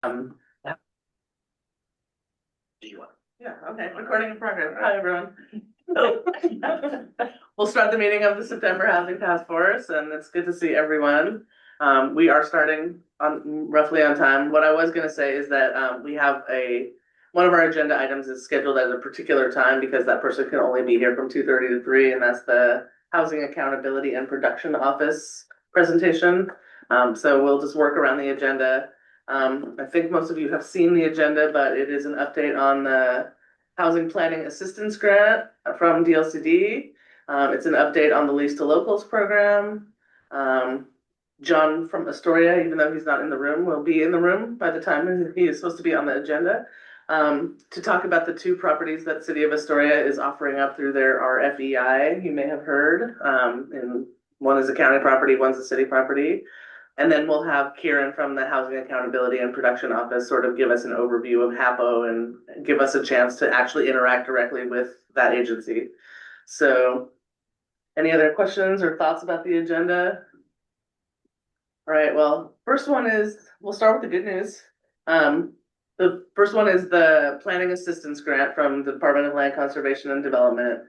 Yeah. Do you want? Yeah, okay, recording in progress. Hi, everyone. We'll start the meeting of the September Housing Task Force, and it's good to see everyone. We are starting on roughly on time. What I was gonna say is that we have one of our agenda items is scheduled at a particular time because that person can only be here from 2:30 to 3, and that's the Housing Accountability and Production Office presentation. So we'll just work around the agenda. I think most of you have seen the agenda, but it is an update on the Housing Planning Assistance Grant from DLCD. It's an update on the Lease to Locals program. John from Astoria, even though he's not in the room, will be in the room by the time he is supposed to be on the agenda, to talk about the two properties that City of Astoria is offering up through their RFEI. You may have heard, and one is a county property, one's a city property. And then we'll have Kieran from the Housing Accountability and Production Office sort of give us an overview of HAPO and give us a chance to actually interact directly with that agency. So any other questions or thoughts about the agenda? All right, well, first one is, we'll start with the good news. The first one is the Planning Assistance Grant from the Department of Land Conservation and Development.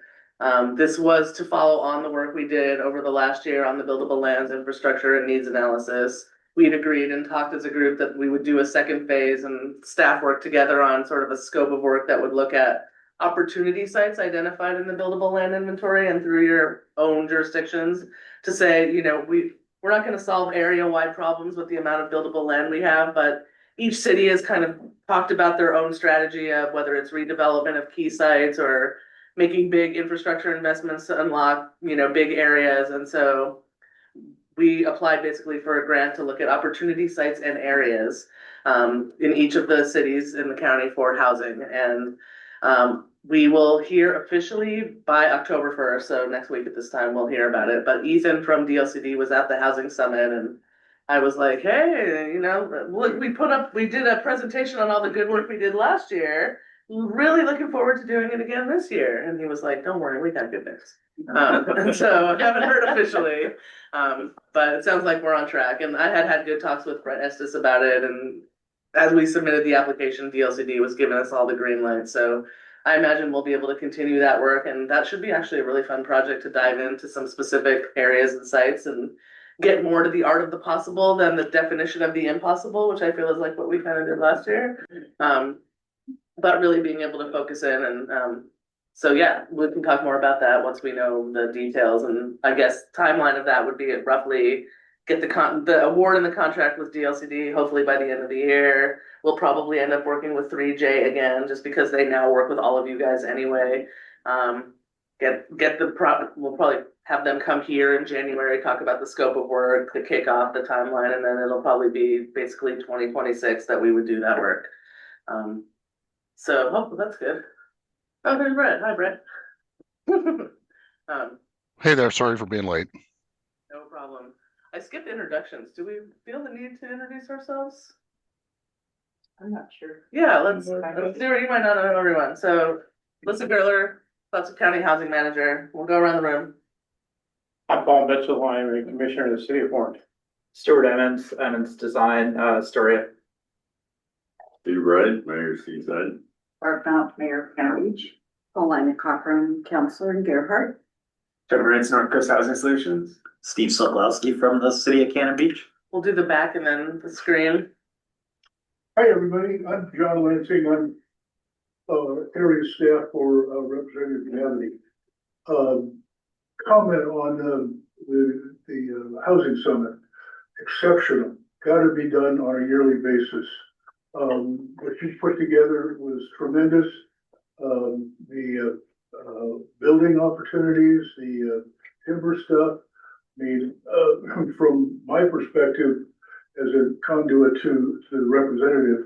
This was to follow on the work we did over the last year on the buildable lands infrastructure and needs analysis. We'd agreed and talked as a group that we would do a second phase and staff work together on sort of a scope of work that would look at opportunity sites identified in the buildable land inventory and through your own jurisdictions to say, you know, we're not going to solve area-wide problems with the amount of buildable land we have, but each city has kind of talked about their own strategy of whether it's redevelopment of key sites or making big infrastructure investments to unlock, you know, big areas. And so we applied basically for a grant to look at opportunity sites and areas in each of the cities in the county for housing. And we will hear officially by October 1st. So next week at this time, we'll hear about it. But Ethan from DLCD was at the Housing Summit, and I was like, hey, you know, we did a presentation on all the good work we did last year. Really looking forward to doing it again this year. And he was like, don't worry, we got good news. And so I haven't heard officially, but it sounds like we're on track. And I had good talks with Brett Estes about it. And as we submitted the application, DLCD was giving us all the green lights. So I imagine we'll be able to continue that work. And that should be actually a really fun project to dive into some specific areas and sites and get more to the art of the possible than the definition of the impossible, which I feel is like what we kind of did last year. But really being able to focus in and so yeah, we can talk more about that once we know the details. And I guess timeline of that would be roughly get the award and the contract with DLCD hopefully by the end of the year. We'll probably end up working with 3J again just because they now work with all of you guys anyway. We'll probably have them come here in January, talk about the scope of work, the kickoff, the timeline, and then it'll probably be basically 2026 that we would do that work. So hopefully that's good. Oh, there's Brett. Hi, Brett. Hey there, sorry for being late. No problem. I skipped introductions. Do we feel the need to introduce ourselves? I'm not sure. Yeah, let's do it. You might not know everyone. So, Melissa Gerler, Clatsop County Housing Manager. We'll go around the room. I'm Bob Mitchell. I'm a commissioner of the city of Orange. Stuart Emmons Design, Astoria. Steve Wright, Mayor Seaside. Barb Mount, Mayor County Beach. Paulina Cochran, Councilor in Gerhardt. Trevor Ritz, North Coast Housing Solutions. Steve Sokolowski from the city of Cannon Beach. We'll do the back and then the screen. Hi, everybody. I'm John Lansing. I'm area staff for Representative Gavity. Comment on the housing summit. Exceptional. Got to be done on a yearly basis. What you put together was tremendous. The building opportunities, the timber stuff. I mean, from my perspective, as a conduit to the representative,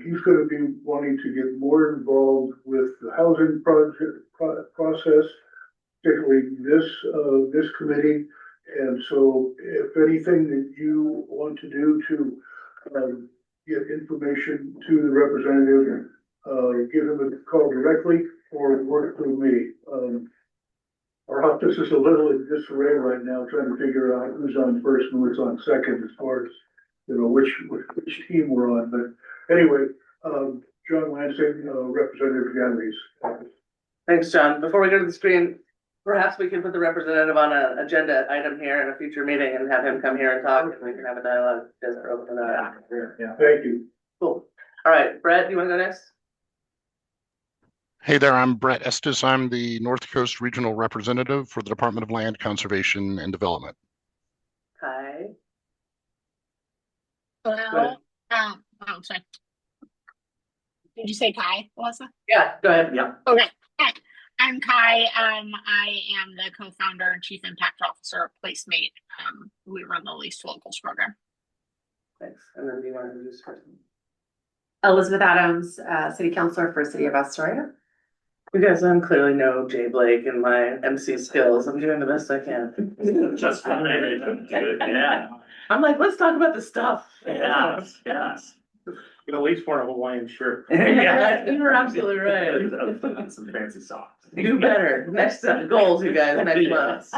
he's going to be wanting to get more involved with the housing process, particularly this committee. And so, if anything that you want to do to get information to the representative, give him a call directly or work through me. Our office is a little in disarray right now, trying to figure out who's on first and who's on second as far as which team we're on, but anyway, John Lansing, Representative Yani's. Thanks, John. Before we go to the screen, perhaps we can put the representative on an agenda item here in a future meeting and have him come here and talk, and we can have a dialogue. You guys are open to that. Yeah. Thank you. Cool. All right, Brett, you want to go next? Hey there, I'm Brett Estes. I'm the North Coast Regional Representative for the Department of Land Conservation and Development. Hi. Hello. Oh, sorry. Did you say Kai, Melissa? Yeah, go ahead. Yeah. Okay. Hi, I'm Kai. I am the co-founder and chief impact officer of Placemate. We run the Lease to Locals program. Thanks. And then do you want to introduce first? Elizabeth Adams, City Councilor for City of Astoria. You guys clearly know Jay Blake and my MC skills. I'm doing the best I can. Just fine. Yeah. I'm like, let's talk about the stuff. Yes. Yes. You at least wear a Hawaiian shirt. Yeah, you're absolutely right. Some fancy socks. Do better. Next goals, you guys, next month.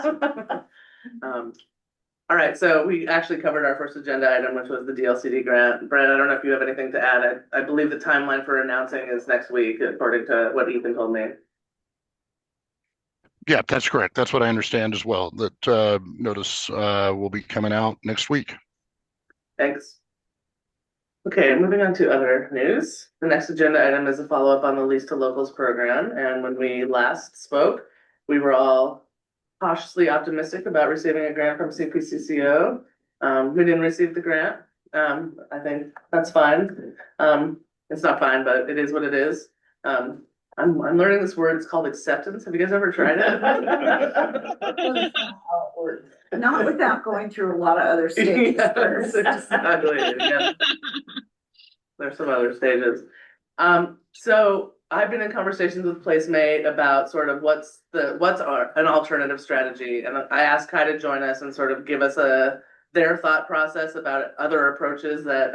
All right, so we actually covered our first agenda item, which was the DLCD grant. Brad, I don't know if you have anything to add. I believe the timeline for announcing is next week, according to what Ethan told me. Yeah, that's correct. That's what I understand as well. That notice will be coming out next week. Thanks. Okay, moving on to other news. The next agenda item is a follow-up on the Lease to Locals program. And when we last spoke, we were all cautiously optimistic about receiving a grant from CPCCO. We didn't receive the grant. I think that's fine. It's not fine, but it is what it is. I'm learning this word. It's called acceptance. Have you guys ever tried it? Not without going through a lot of other stages Yes, first. exactly. Yeah. There's some other stages. So I've been in conversations with Placemate about sort of what's an alternative strategy, and I asked Kai to join us and sort of give us their thought process about other approaches that,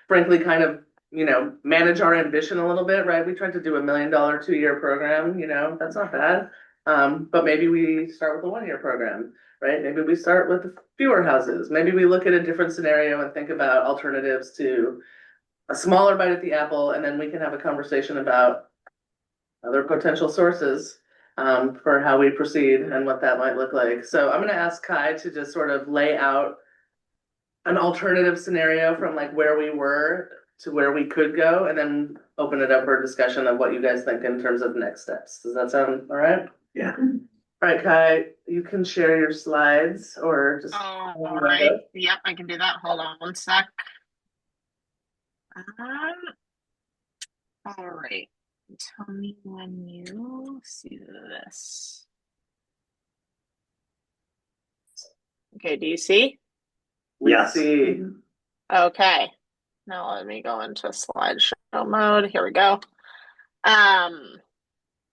frankly, kind of manage our ambition a little bit. Right? We tried to do $1 million 2-year program. That's not bad. But maybe we start with a 1-year program. Right? Maybe we start with fewer houses. Maybe we look at a different scenario and think about alternatives to a smaller bite at the apple, and then we can have a conversation about other potential sources for how we proceed and what that might look like. So I'm going to ask Kai to just sort of lay out an alternative scenario from like where we were to where we could go, and then open it up for a discussion of what you guys think in terms of next steps. Does that sound all right? Yeah. All right, Kai, you can share your slides or just. All right. Yep, I can do that. Hold on one sec. All right. Tell me when you see this. Okay, do you see? Yes. See. Okay. Now let me go into slideshow mode. Here we go.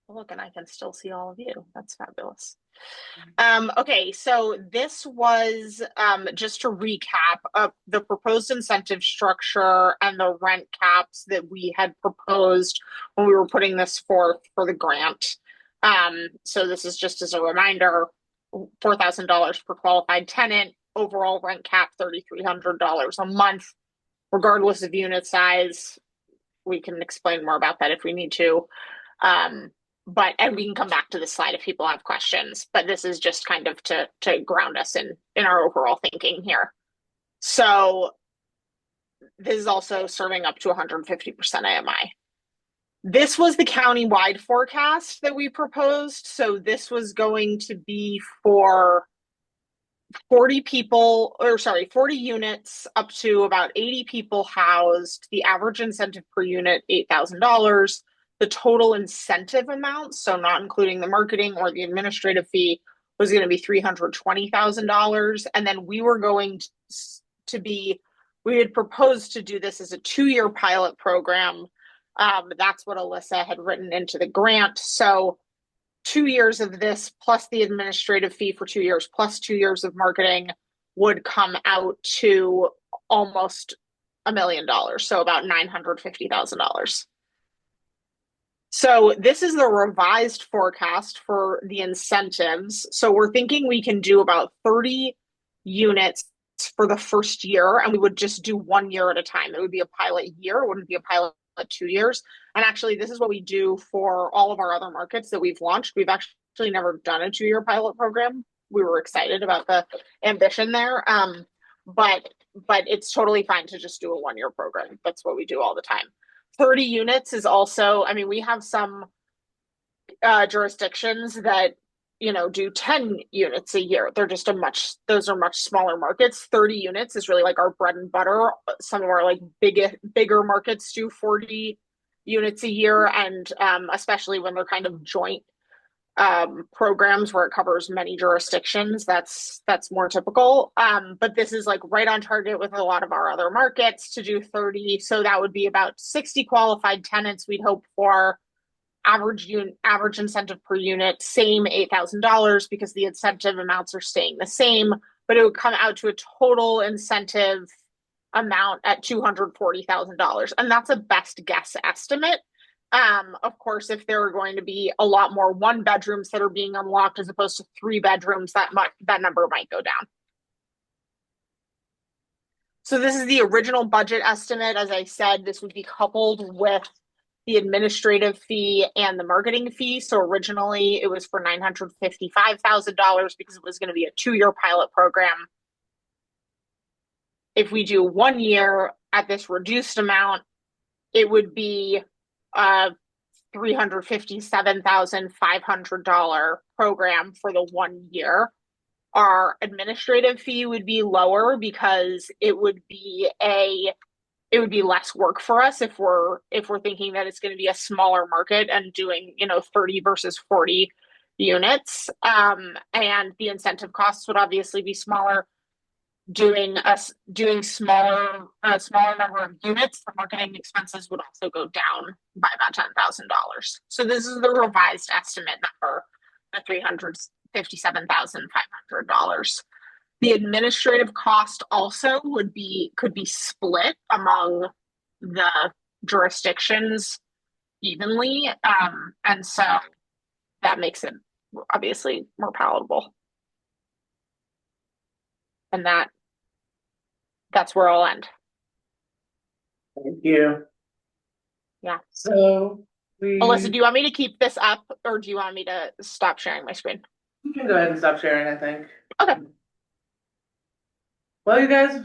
Look, and I can still see all of you. That's fabulous. Okay, so this was just to recap the proposed incentive structure and the rent caps that we had proposed when we were putting this forth for the grant. So this is just as a reminder, $4,000 per qualified tenant, overall rent cap $3,300 a month, regardless of unit size. We can explain more about that if we need to. And we can come back to the slide if people have questions, but this is just kind of to ground us in our overall thinking here. So this is also serving up to 150% AMI. This was the county-wide forecast that we proposed. So this was going to be for 40 units up to about 80 people housed. The average incentive per unit, $8,000. The total incentive amount, so not including the marketing or the administrative fee, was going to be $320,000. And then we were going we had proposed to do this as a 2-year pilot program. That's what Alyssa had written into the grant. So 2 years of this plus the administrative fee for 2 years plus 2 years of marketing would come out to almost $1 million. So about $950,000. So this is the revised forecast for the incentives. So we're thinking we can do about 30 units for the first year, and we would just do 1 year at a time. It would be a pilot year, it wouldn't be a pilot 2 years. And actually, this is what we do for all of our other markets that we've launched. We've actually never done a 2 year pilot program. We were excited about the ambition there. But it's totally fine to just do a 1 year program. That's what we do all the time. 30 units is also, I mean, we have some jurisdictions that do 10 units a year. They're just those are much smaller markets. 30 units is really like our bread and butter. Some of our like bigger markets do 40 units a year, and especially when they're kind of joint programs where it covers many jurisdictions, that's more typical. But this is like right on target with a lot of our other markets to do 30. So that would be about 60 qualified tenants we'd hope for. Average incentive per unit, same $8,000 because the incentive amounts are staying the same, but it would come out to a total incentive amount at $240,000. And that's a best guess estimate. Of course, if there are going to be a lot more 1-bedrooms that are being unlocked as opposed to 3-bedrooms, that number might go down. So this is the original budget estimate. As I said, this would be coupled with the administrative fee and the marketing fee. So originally it was for $955,000 because it was going to be a 2-year pilot program. If we do 1 year at this reduced amount, it would be a $357,500 program for the 1 year. Our administrative fee would be lower because it would be less work for us if we're thinking that it's going to be a smaller market and doing 30 versus 40 units, and the incentive costs would obviously be smaller. Doing smaller number of units, the marketing expenses would also go down by about $10,000. So this is the revised estimate number, the $357,500. The administrative cost also could be split among the jurisdictions evenly, and so that makes it obviously more palatable. And that's where I'll end. Thank you. Yeah. So Alyssa, do you want me to keep this up, or do you want me to stop sharing my screen? You can go ahead and stop sharing, I think. Okay. Well, you guys,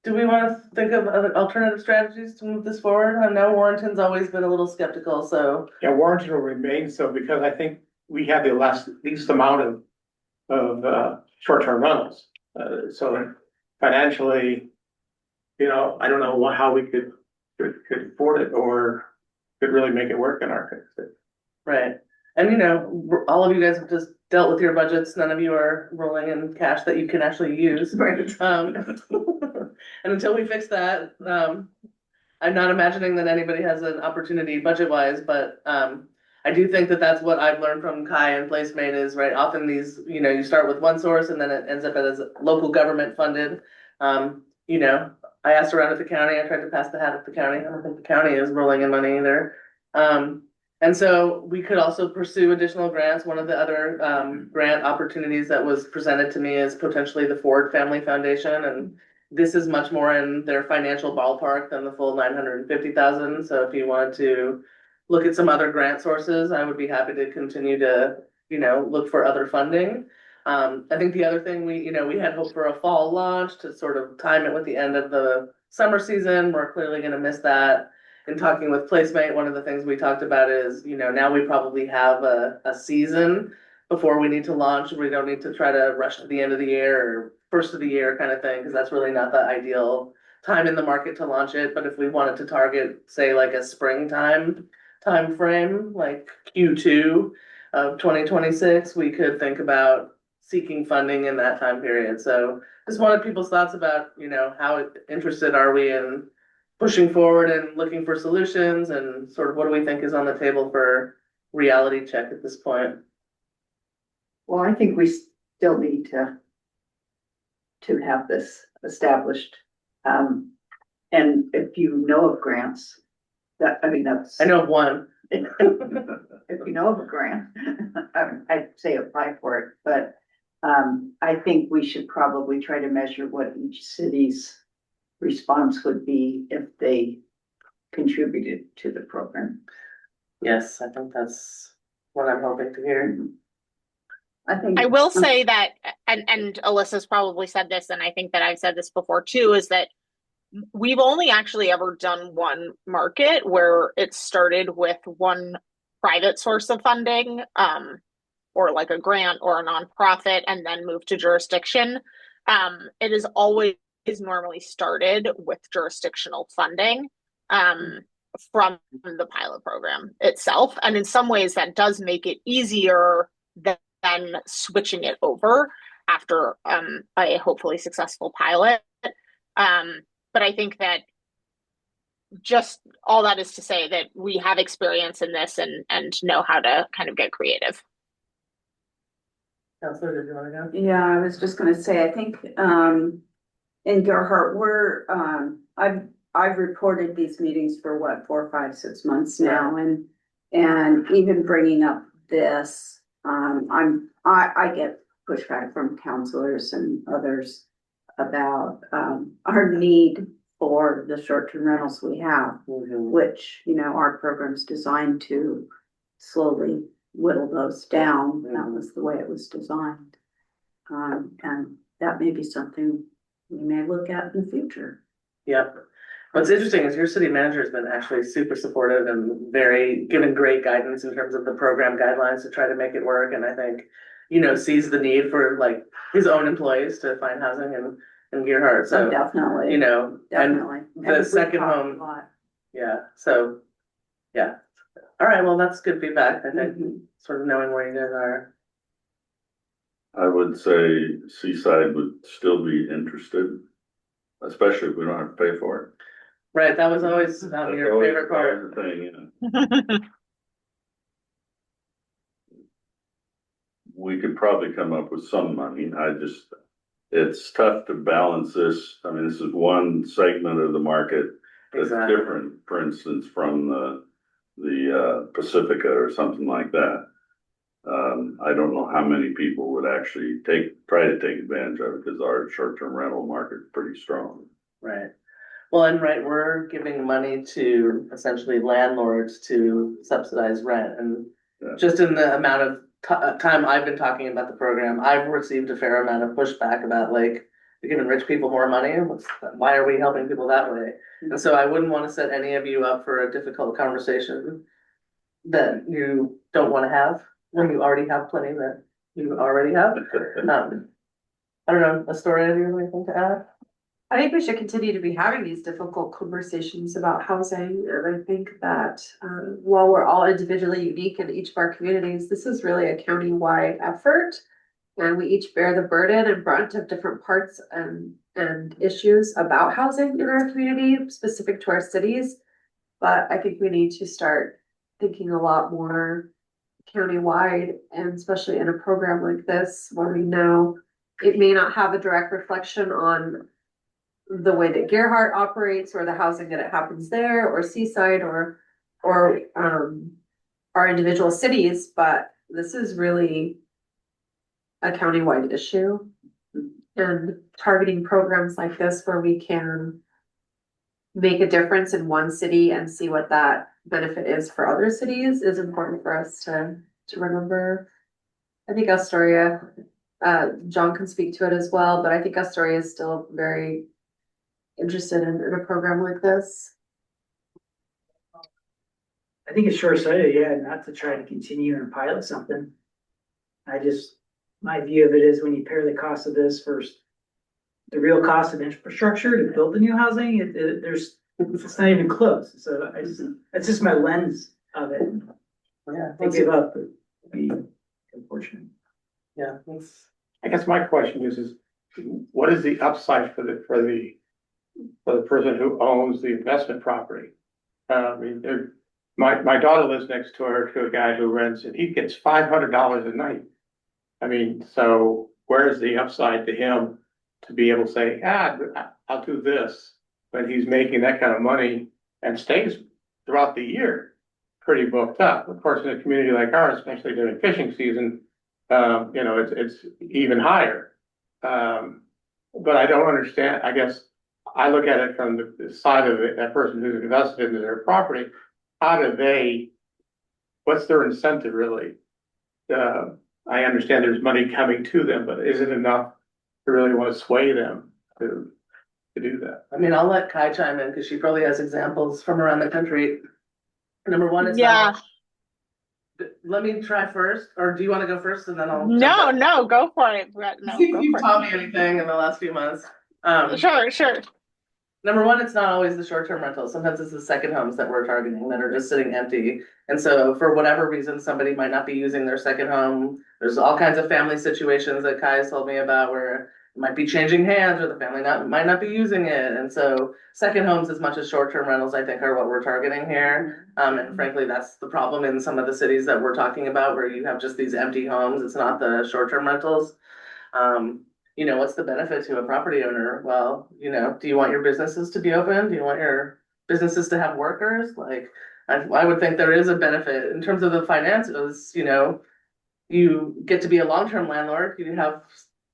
do we want to think of other alternative strategies to move this forward? I know Warrenton's always been a little skeptical, so. Yeah, Warrenton will remain so because I think we have the least amount of short-term rentals. So financially, I don't know how we could afford it or could really make it work in our case. Right. And all of you guys have just dealt with your budgets. None of you are rolling in cash that you can actually use. Right. And until we fix that, I'm not imagining that anybody has an opportunity budget-wise, but I do think that that's what I've learned from Kai and PlaceMate is, right, often these, you start with one source and then it ends up as local government funded. I asked around at the county, I tried to pass the hat at the county. I don't think the county is rolling in money either. And so we could also pursue additional grants. One of the other grant opportunities that was presented to me is potentially the Ford Family Foundation, and this is much more in their financial ballpark than the full 950,000. So if you wanted to look at some other grant sources, I would be happy to continue to, look for other funding. I think the other thing we had hoped for a fall launch to sort of time it with the end of the summer season. We're clearly going to miss that. In talking with PlaceMate, one of the things we talked about is, now we probably have a season before we need to launch. We don't need to try to rush to the end of the year or first of the year kind of thing, because that's really not the ideal time in the market to launch it. But if we wanted to target, say, like a springtime time frame, like Q2 of 2026, we could think about seeking funding in that time period. So just wanted people's thoughts about, how interested are we in pushing forward and looking for solutions, and sort of what do we think is on the table for reality check at this point? Well, I think we still need to have this established. And if you know of grants, I know of one. If you know of a grant, I'd say apply for it, but I think we should probably try to measure what each city's response would be if they contributed to the program. Yes, I think that's what I'm hoping to hear. I think. I will say that, and Alyssa's probably said this, and I think that I've said this before too, is that we've only actually ever done one market where it started with one private source of funding, or like a grant or a nonprofit, and then moved to jurisdiction. It is always normally started with jurisdictional funding, from the pilot program itself. And in some ways, that does make it easier than switching it over after a hopefully successful pilot. But I think that just all that is to say that we have experience in this and know how to kind of get creative. Counselor, did you want to go? Yeah, I was just gonna say, I think, in Gerhart, I've reported these meetings for what, 4, 5, 6 months now, and even bringing up this, I get pushback from counselors and others about, our need for the short-term rentals we have, which, our program's designed to slowly whittle those down. That was the way it was designed. And that may be something we may look at in the future. Yep. What's interesting is your city manager has been actually super supportive and given great guidance in terms of the program guidelines to try to make it work. And I think, sees the need for like his own employees to find housing in Gerhart. So definitely, definitely. And the second home. Yeah. So, yeah. All right. Well, that's good feedback. I think sort of knowing where you guys are. I would say Seaside would still be interested, especially if we don't have to pay for it. Right. That was always your favorite part. The thing, yeah. We could probably come up with some money. It's tough to balance this. I mean, this is one segment of the market that's different, for instance, from the Pacifica or something like that. I don't know how many people would actually try to take advantage of it because our short-term rental market is pretty strong. Right. Well, and we're giving money to essentially landlords to subsidize rent. And just in the amount of time I've been talking about the program, I've received a fair amount of pushback about like, you're giving rich people more money. Why are we helping people that way? And so I wouldn't want to set any of you up for a difficult conversation that you don't want to have when you already have plenty that you already have. I don't know, Astoria, do you have anything to add? I think we should continue to be having these difficult conversations about housing, and I think that while we're all individually unique in each of our communities, this is really a county-wide effort, and we each bear the burden and brunt of different parts and issues about housing in our community, specific to our cities. But I think we need to start thinking a lot more county-wide, and especially in a program like this, where we know it may not have a direct reflection on the way that Gerhart operates or the housing that it happens there or Seaside or our individual cities, but this is really a countywide issue, and targeting programs like this where we can make a difference in one city and see what that benefit is for other cities is important for us to remember. I think Astoria, John can speak to it as well, but I think Astoria is still very interested in a program like this. I think it's short-sighted, yeah, not to try to continue and pilot something. My view of it is when you pair the cost of this versus the real cost of infrastructure to build the new housing, it's not even close. So that's just my lens of it. Yeah, to give up would be unfortunate. Yeah, I guess my question is what is the upside for the person who owns the investment property? I mean, my daughter lives next to a guy who rents, and he gets $500 a night. I mean, so where's the upside to him to be able to say, I'll do this, when he's making that kind of money and stays throughout the year pretty booked up? Of course, in a community like ours, especially during fishing season, it's even higher. But I don't understand, I guess, I look at it from the side of it, that person who's invested into their property, how do they, what's their incentive really? I understand there's money coming to them, but is it enough to really want to sway them to do that? I mean, I'll let Kai chime in because she probably has examples from around the country. Number one, it's Yeah. not. Let me try first, or do you want to go first and then I'll No, jump in? no, go for it, Brett. No, See if go you've for taught me anything in the last few months. it. Sure. Number one, it's not always the short-term rentals. Sometimes it's the second homes that we're targeting that are just sitting empty. And so for whatever reason, somebody might not be using their second home. There's all kinds of family situations that Kai has told me about where it might be changing hands or the family might not be using it. And so second homes as much as short-term rentals, I think, are what we're targeting here. And frankly, that's the problem in some of the cities that we're talking about where you have just these empty homes. It's not the short-term rentals. What's the benefit to a property owner? Well, do you want your businesses to be open? Do you want your businesses to have workers? Like, I would think there is a benefit in terms of the finances, you get to be a long-term landlord. You have,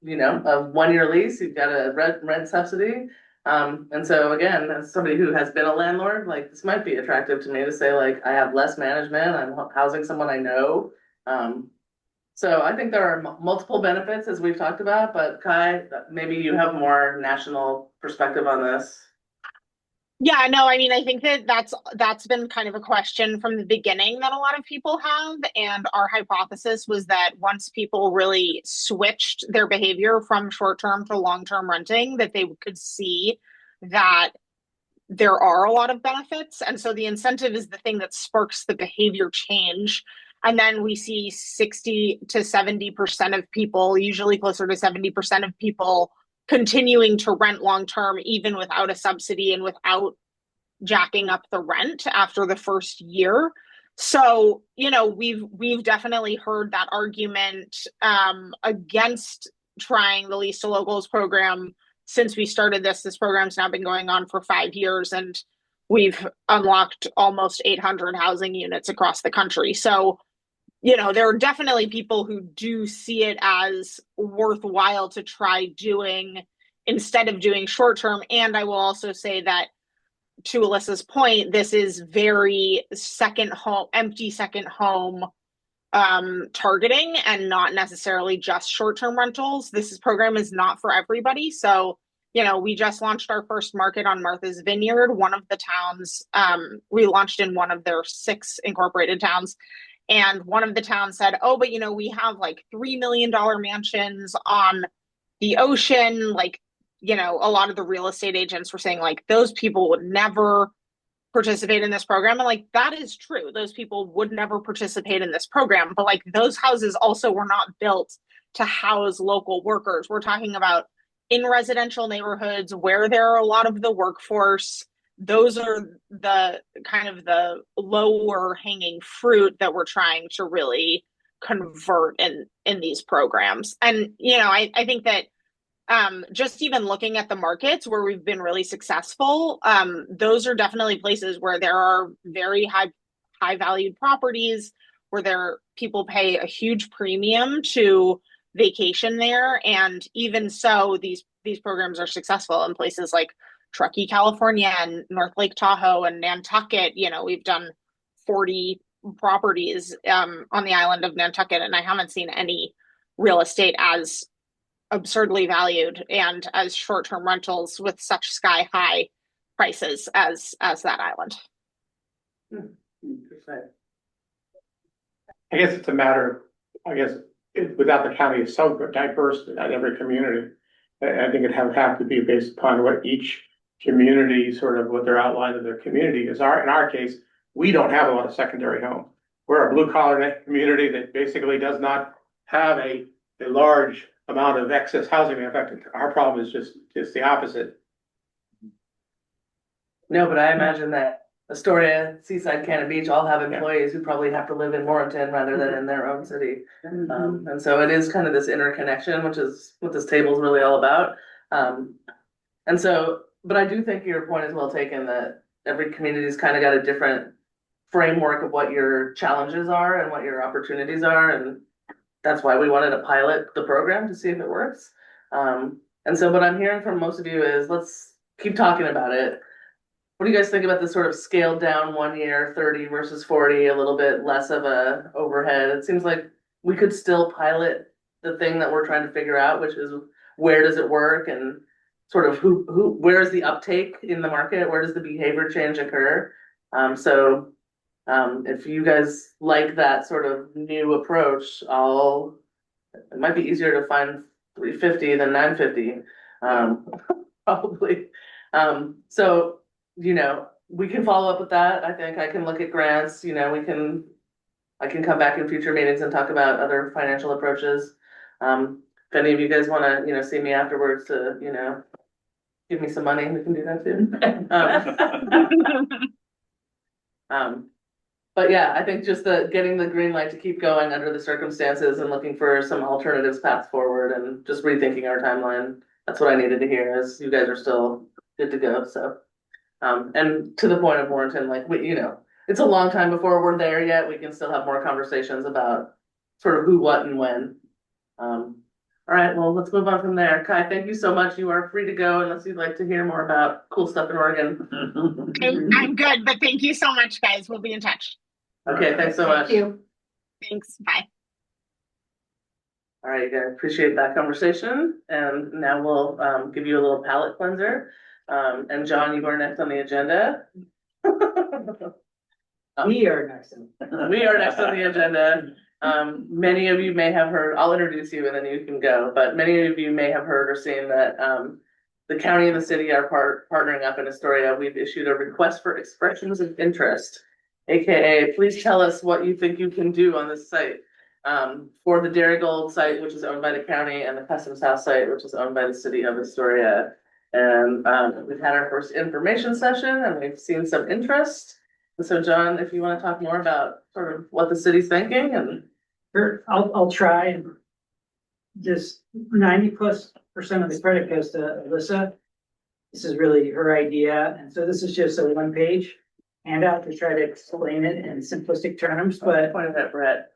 a one-year lease, you've got a rent subsidy. And so again, as somebody who has been a landlord, like this might be attractive to me to say like, I have less management, I'm housing someone I know. So I think there are multiple benefits as we've talked about, but Kai, maybe you have more national perspective on this. Yeah, no, I mean, I think that's been kind of a question from the beginning that a lot of people have, and our hypothesis was that once people really switched their behavior from short-term to long-term renting, that they could see that there are a lot of benefits. And so the incentive is the thing that sparks the behavior change. And then we see 60 to 70% of people, usually closer to 70% of people, continuing to rent long term, even without a subsidy and without jacking up the rent after the first year. So, we've definitely heard that argument against trying the lease to locals program since we started this program's now been going on for 5 years, and we've unlocked almost 800 housing units across the country. So, there are definitely people who do see it as worthwhile to try doing instead of doing short term. And I will also say that, to Alyssa's point, this is very empty second home targeting and not necessarily just short-term rentals. This program is not for everybody. So, we just launched our first market on Martha's Vineyard, one of the towns. We launched in one of their 6 incorporated towns. And one of the towns said, oh, but we have like $3 million mansions on the ocean. Like, a lot of the real estate agents were saying like those people would never participate in this program. And like, that is true. Those people would never participate in this program. But like, those houses also were not built to house local workers. We're talking about in residential neighborhoods where there are a lot of the workforce. Those are the kind of the lower hanging fruit that we're trying to really convert in these programs. And, I think that just even looking at the markets where we've been really successful, those are definitely places where there are very high valued properties where people pay a huge premium to vacation there. And even so, these programs are successful in places like Truckee, California, and North Lake Tahoe and Nantucket. We've done 40 properties on the island of Nantucket, and I haven't seen any real estate as absurdly valued and as short-term rentals with such sky-high prices as that island. I guess it's a matter of, without the county is so diverse in every community, I think it'd have to be based upon what each community, sort of what their outline of their community is. In our case, we don't have a lot of secondary homes. We're a blue collar community that basically does not have a large amount of excess housing. In fact, our problem is just the opposite. No, but I imagine that Astoria, Seaside, Cannon Beach all have employees who probably have to live in Warrenton rather than in their own city. And so it is kind of this interconnection, which is what this table is really all about. But I do think your point is well taken that every community's kind of got a different framework of what your challenges are and what your opportunities are. And that's why we wanted to pilot the program to see if it works. And so what I'm hearing from most of you is let's keep talking about it. What do you guys think about this sort of scaled down 1 year, 30 versus 40, a little bit less of a overhead? It seems like we could still pilot the thing that we're trying to figure out, which is where does it work and sort of where is the uptake in the market? Where does the behavior change occur? If you guys like that sort of new approach, it might be easier to find 350 than 950, probably. So, we can follow up with that. I think I can look at grants, I can come back in future meetings and talk about other financial approaches. If any of you guys wanna, see me afterwards to, give me some money, we can do that too. But yeah, I think just getting the green light to keep going under the circumstances and looking for some alternatives paths forward and just rethinking our timeline. That's what I needed to hear, as you guys are still good to go, so. And to the point of Warrenton, like, it's a long time before we're there yet. We can still have more conversations about sort of who, what, and when. All right, well, let's move on from there. Kai, thank you so much. You are free to go unless you'd like to hear more about cool stuff in Oregon. I'm good, but thank you so much, guys. We'll be in touch. Okay, thanks so much. Thank you. Thanks. Bye. All right, guys, appreciate that conversation. And now we'll give you a little palate cleanser. And John, you are next on the agenda. We are next. We are next on the agenda. Many of you may have heard, I'll introduce you and then you can go, but many of you may have heard or seen that the county and the city are partnering up in Astoria. We've issued a request for expressions of interest, AKA, please tell us what you think you can do on this site. For the Darigold site, which is owned by the county, and the Customs House site, which is owned by the city of Astoria. And we've had our first information session and we've seen some interest. And so, John, if you want to talk more about sort of what the city's thinking and. Sure, I'll try and just 90+% of the credit goes to Alyssa. This is really her idea, and so this is just a 1-page handout to try to explain it in simplistic terms, but. Pointed at Brett.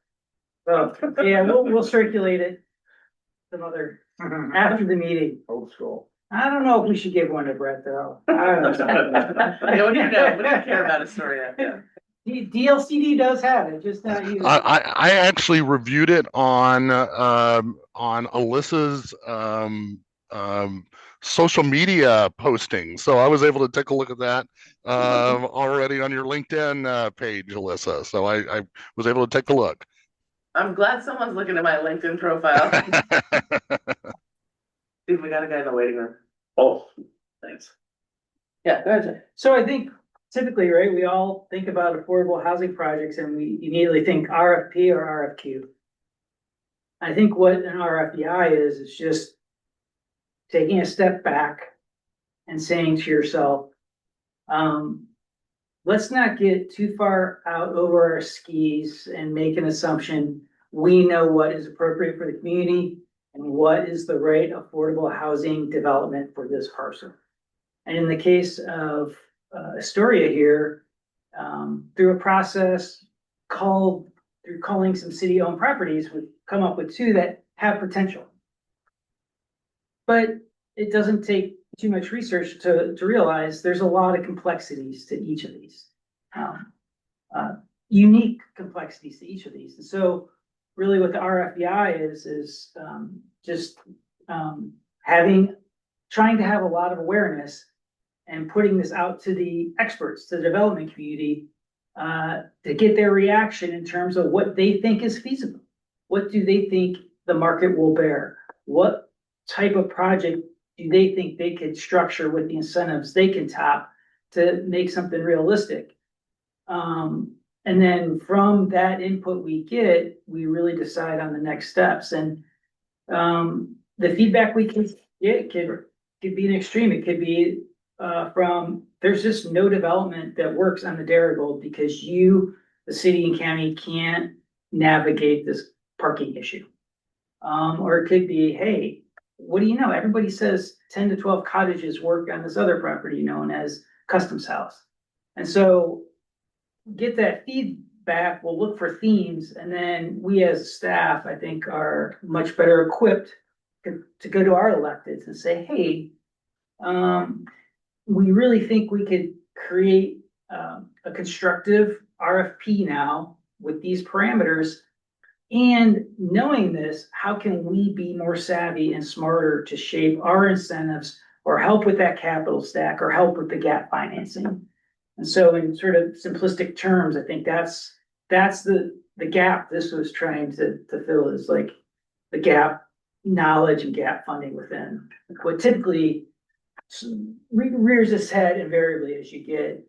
Oh, yeah, we'll circulate it some other, after the meeting. Old school. I don't know if we should give one to Brett, though. I don't know. Yeah, what do you know? What do you care about Astoria? Yeah. DLCD does have it, just not you. I actually reviewed it on Alyssa's social media posting, so I was able to take a look at that already on your LinkedIn page, Alyssa. So I was able to take a look. I'm glad someone's looking at my LinkedIn profile. Dude, we got a guy in the waiting room. Oh, thanks. Yeah, go ahead, Jay. So I think typically, right, we all think about affordable housing projects and we immediately think RFP or RFQ. I think what an RFEI is just taking a step back and saying to yourself, let's not get too far out over our skis and make an assumption we know what is appropriate for the community and what is the right affordable housing development for this parcel. And in the case of Astoria here, through a process through calling some city-owned properties, we've come up with 2 that have potential. But it doesn't take too much research to realize there's a lot of complexities to each of these. Unique complexities to each of these. And so really what the RFEI is just trying to have a lot of awareness and putting this out to the experts, to the development community, to get their reaction in terms of what they think is feasible. What do they think the market will bear? What type of project do they think they could structure with the incentives they can tap to make something realistic? And then from that input we get, we really decide on the next steps. And the feedback we can get could be an extreme. It could be there's just no development that works on the Darigold because the city and county, can't navigate this parking issue. Or it could be, hey, what do you know? Everybody says 10 to 12 cottages work on this other property known as Customs House. And so get that back, we'll look for themes, and then we as staff, I think, are much better equipped to go to our electeds and say, hey, we really think we could create a constructive RFP now with these parameters. And knowing this, how can we be more savvy and smarter to shape our incentives or help with that capital stack or help with the gap financing? And so in sort of simplistic terms, I think that's the gap this was trying to fill, is like the gap knowledge and gap funding within what typically rears its head invariably as you get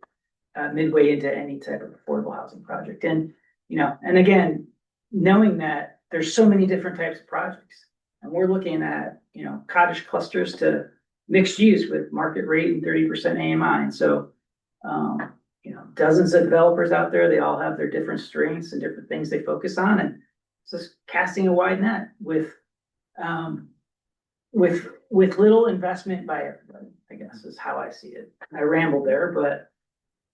midway into any type of affordable housing project. And, and again, knowing that there's so many different types of projects, and we're looking at, cottage clusters to mixed use with market rate and 30% AMI. And so, dozens of developers out there, they all have their different strengths and different things they focus on. And it's just casting a wide net with little investment by everybody, I guess is how I see it. I rambled there, but.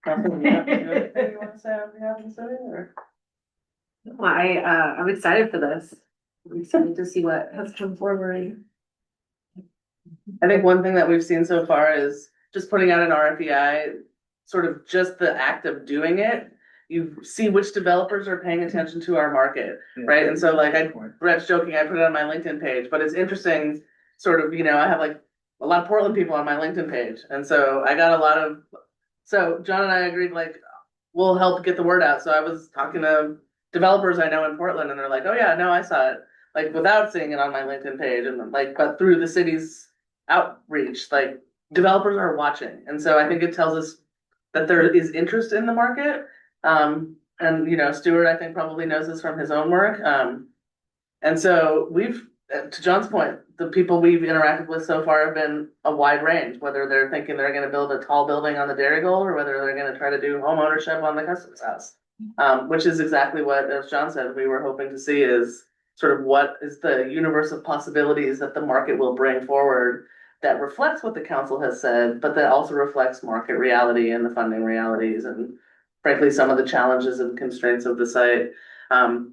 Anything you want to say on behalf of the city, or? I'm excited for this. I'm excited to see what has come forward. I think one thing that we've seen so far is just putting out an RFEI, sort of just the act of doing it. You see which developers are paying attention to our market, right? And so like Brett's joking, I put it on my LinkedIn page, but it's interesting, sort of, I have like a lot of Portland people on my LinkedIn page. And so I got so John and I agreed, like, we'll help get the word out. So I was talking to developers I know in Portland, and they're like, oh yeah, no, I saw it, like without seeing it on my LinkedIn page, and like, but through the city's outreach, like developers are watching. And so I think it tells us that there is interest in the market. And Stuart, I think, probably knows this from his own work. And so we've, to John's point, the people we've interacted with so far have been a wide range, whether they're thinking they're going to build a tall building on the Dairy Gold or whether they're going to try to do home ownership on the Customs House. Which is exactly what, as John said, we were hoping to see, is sort of what is the universe of possibilities that the market will bring forward that reflects what the council has said, but that also reflects market reality and the funding realities and frankly some of the challenges and constraints of the site.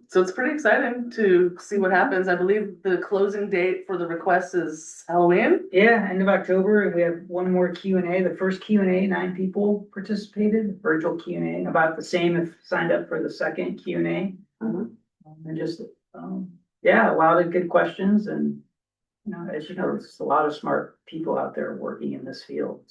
So it's pretty exciting to see what happens. I believe the closing date for the request is Halloween. Yeah, end of October, and we have one more Q&A. The first Q&A, 9 people participated, virtual Q&A, about the same if signed up for the second Q&A. And just, a lot of good questions. And, as you know, there's a lot of smart people out there working in this field.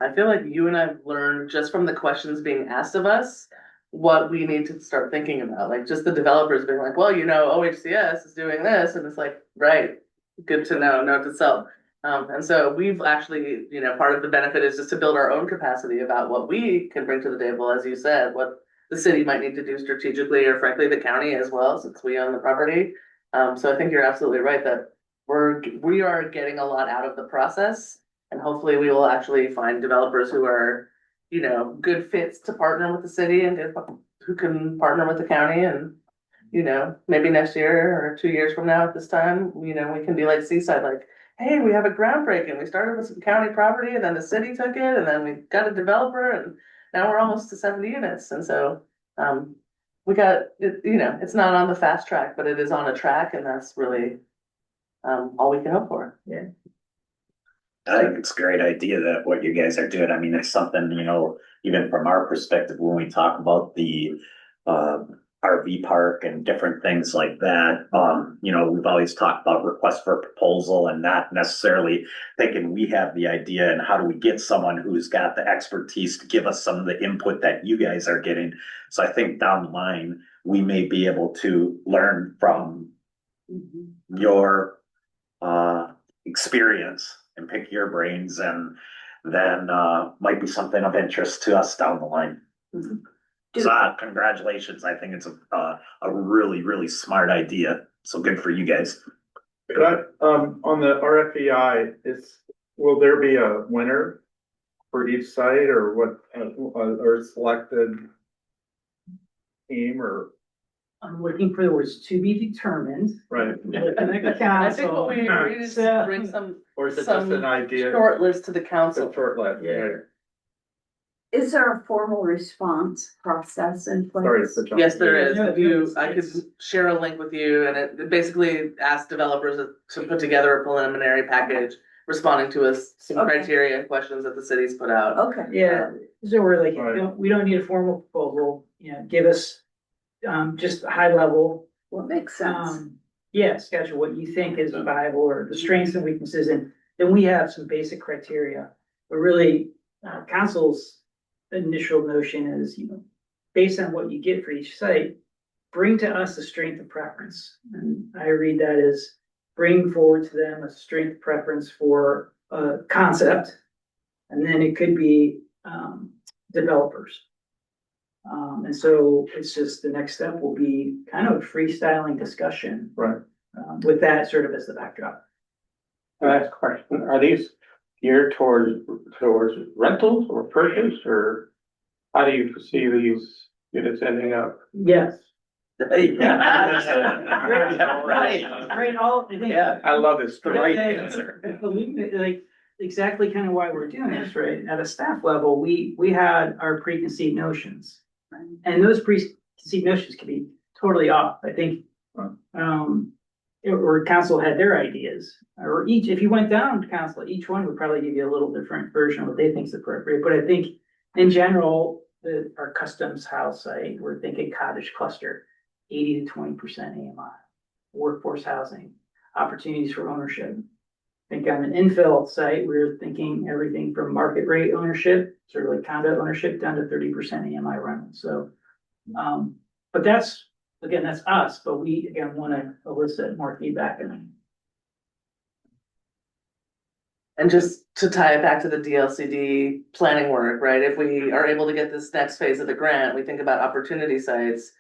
I feel like you and I've learned just from the questions being asked of us what we need to start thinking about. Like just the developers being like, well, OHCS is doing this. And it's like, right, good to know, note to self. And so we've actually, part of the benefit is just to build our own capacity about what we can bring to the table, as you said, what the city might need to do strategically, or frankly, the county as well, since we own the property. So I think you're absolutely right that we are getting a lot out of the process, and hopefully we will actually find developers who are good fits to partner with the city and who can partner with the county. And, maybe next year or 2 years from now at this time, we can be like Seaside, like, hey, we have a groundbreaking. We started with some county property and then the city took it and then we got a developer and now we're almost to 70 units. And so, we got, it's not on the fast track, but it is on a track, and that's really, all we can hope for. Yeah. I think it's a great idea that what you guys are doing. I mean, it's something, even from our perspective, when we talk about the RV park and different things like that, we've always talked about request for proposal and not necessarily thinking we have the idea and how do we get someone who's got the expertise to give us some of the input that you guys are getting. So I think down the line, we may be able to learn from your experience and pick your brains, and then might be something of interest to us down the line. So congratulations. I think it's a really, really smart idea. So good for you guys. On the RFEI, will there be a winner for each site, or what, or selected team, or? I'm looking for the words "to be determined." Right. I think what we agreed is to bring or is it just an idea? Short list to the council. Short list, yeah. Is there a formal response process in Sorry, place? to jump. Yes, there is. Yeah, If you, it's- I could share a link with you, and it basically asks developers to put together a preliminary package responding to some Okay. criteria and questions that the city's put out. Okay. Yeah, so we're like, Right. we don't need a formal proposal, give us, just a high level. Well, makes sense. Yeah, schedule what you think is viable or the strengths and weaknesses, and then we have some basic criteria. But really, council's initial notion is, based on what you get for each site, bring to us a strength of preference. And I read that as bring forward to them a strength preference for a concept. And then it could be, developers. And so it's just the next step will be kind of a freestyling discussion. Right. With that sort of as the backdrop. Last question, are these geared towards rentals or purchase, or how do you see these units ending up? Yes. Right. Right, all, I think. Yeah. I love this, the right Yeah, answer. believe me, like, exactly kind of why we're doing this, right? At a staff level, we had our preconceived notions. And those preconceived notions can be totally off. I think, or council had their ideas, or each, if you went down to council, each one would probably give you a little different version of what they think is appropriate. But I think in general, our customs house site, we're thinking cottage cluster, 80 to 20% AMI, workforce housing, opportunities for ownership. I think on an infill site, we're thinking everything from market rate ownership, sort of like condo ownership, down to 30% AMI rental. So, but that's, again, that's us, but we, again, want to elicit more feedback. And just to tie it back to the DLCD planning work, right? If we are able to get this next phase of the grant, we think about opportunity sites.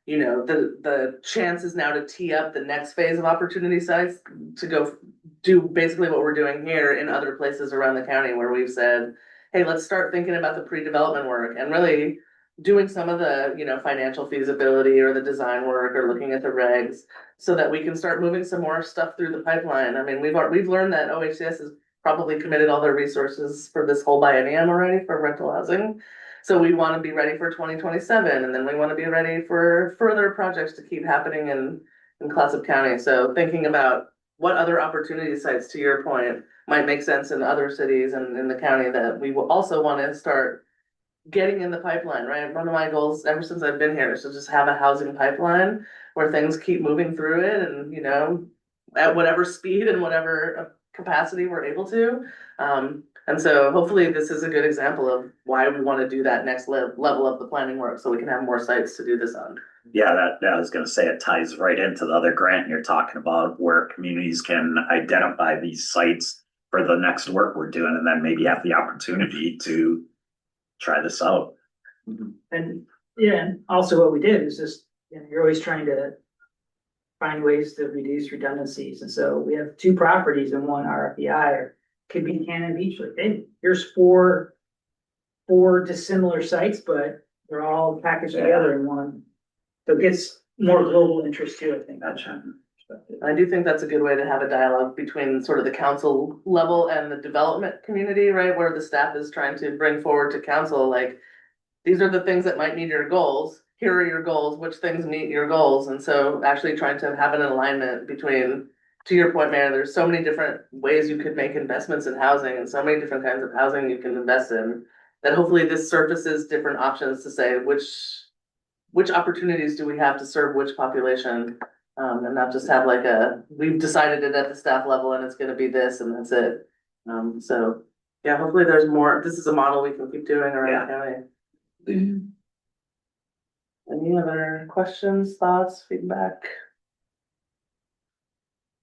The chance is now to tee up the next phase of opportunity sites to go do basically what we're doing here in other places around the county where we've said, hey, let's start thinking about the pre-development work and really doing some of the, financial feasibility or the design work or looking at the regs so that we can start moving some more stuff through the pipeline. I mean, we've learned that OHCS has probably committed all their resources for this whole biennium already for rental housing. So we want to be ready for 2027, and then we want to be ready for further projects to keep happening in Clatsop County. So thinking about what other opportunity sites, to your point, might make sense in other cities and in the county that we will also want to start getting in the pipeline, right? One of my goals ever since I've been here is to just have a housing pipeline where things keep moving through it and, at whatever speed and whatever capacity we're able to. And so hopefully this is a good example of why we want to do that next level of the planning work so we can have more sites to do this on. Yeah, that I was gonna say it ties right into the other grant you're talking about where communities can identify these sites for the next work we're doing and then maybe have the opportunity to try this out. And yeah, and also what we did is just, you're always trying to find ways to reduce redundancies. And so we have two properties in one RFEI, or could be Cannon Beach. Like, hey, here's four dissimilar sites, but they're all packaged together in one. So it gets more global interest too, I think. Gotcha. I do think that's a good way to have a dialogue between sort of the council level and the development community, right? Where the staff is trying to bring forward to council, like, these are the things that might meet your goals. Here are your goals, which things meet your goals. And so actually trying to have an alignment between, to your point, Mayor, there's so many different ways you could make investments in housing and so many different kinds of housing you can invest in, that hopefully this surfaces different options to say which opportunities do we have to serve which population, and not just have like we've decided it at the staff level and it's gonna be this and that's it. So yeah, hopefully there's more. This is a model we can keep doing around the county. Any other questions, thoughts, feedback?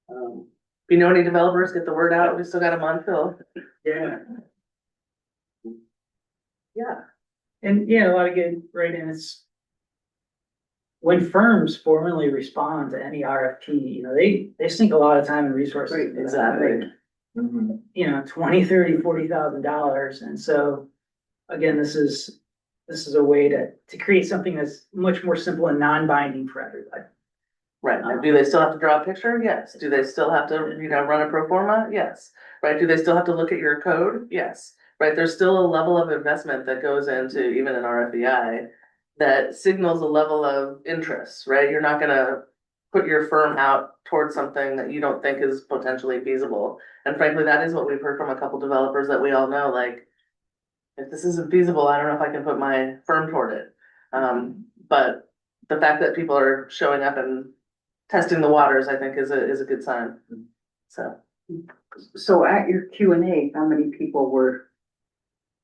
If you know any developers, get the word out. We still got a month till. Yeah. Yeah. And yeah, a lot of good, right, and it's when firms formally respond to any RFP, they sink a lot of time and resources. Right, into that, exactly. like, $20,000, $30,000, $40,000. And so again, this is a way to create something that's much more simple and non-binding for everybody. Right. And do they still have to draw a picture? Yes. Do they still have to, run a pro forma? Yes. Right. Do they still have to look at your code? Yes. right? There's still a level of investment that goes into even an RFEI that signals a level of interest, right? You're not gonna put your firm out towards something that you don't think is potentially feasible. And frankly, that is what we've heard from a couple developers that we all know, like, if this isn't feasible, I don't know if I can put my firm toward it. But the fact that people are showing up and testing the waters, I think is a good sign. So. So at your Q and A, how many people were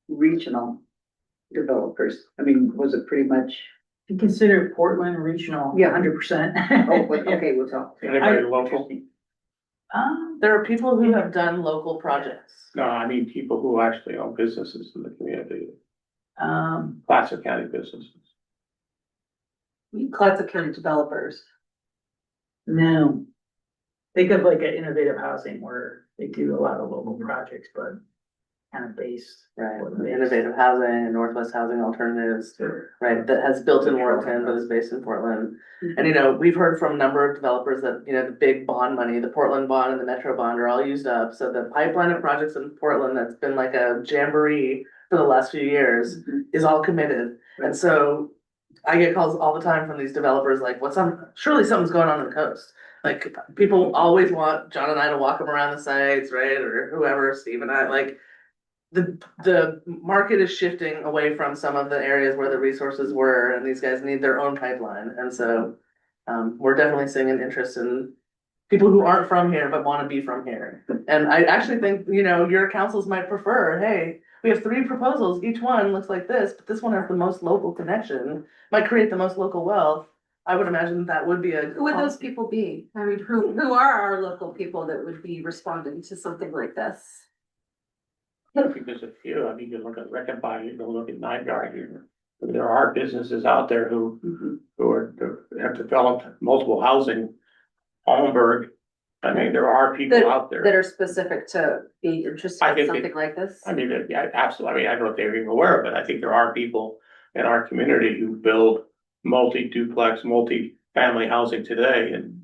regional developers? I mean, was it pretty much? If you consider Portland regional, Yeah. 100%. Oh, okay, we'll talk. Anybody local? There are people who have done local projects. No, I mean people who actually own businesses in the community, Um, Clatsop County businesses. Clatsop County developers. no. Think of like an innovative housing where they do a lot of local projects, but kind of based. Right, Portland-based. innovative housing and Northwest Housing Alternatives, right, that has built in Warrenton, but is based in Portland. And you know, we've heard from a number of developers that, you know, the big bond money, the Portland bond and the Metro bond are all used up. So the pipeline of projects in Portland that's been like a jamboree for the last few years is all committed. And so I get calls all the time from these developers like, surely something's going on the coast. Like, people always want John and I to walk them around the sites, right, or whoever, Steve and I, like, the market is shifting away from some of the areas where the resources were, and these guys need their own pipeline, and so we're definitely seeing an interest in people who aren't from here but want to be from here. And I actually think, you know, your councils might prefer, hey, we have 3 proposals, each one looks like this, but this one has the most local connection, might create the most local wealth. I would imagine that would be a. Who would those people be? I mean, who are our local people that would be responding to something like this? I think there's a few, I mean, you look at Reckitt, you go look at Nine Yard, there are businesses out there who have developed multiple housing. Holmberg, I mean, there are people out there. That are specific to be interested I in think something like this? I mean, yeah, absolutely, I mean, I don't know if they're even aware of it, I think there are people in our community who build multi-duplex, multi-family housing today, and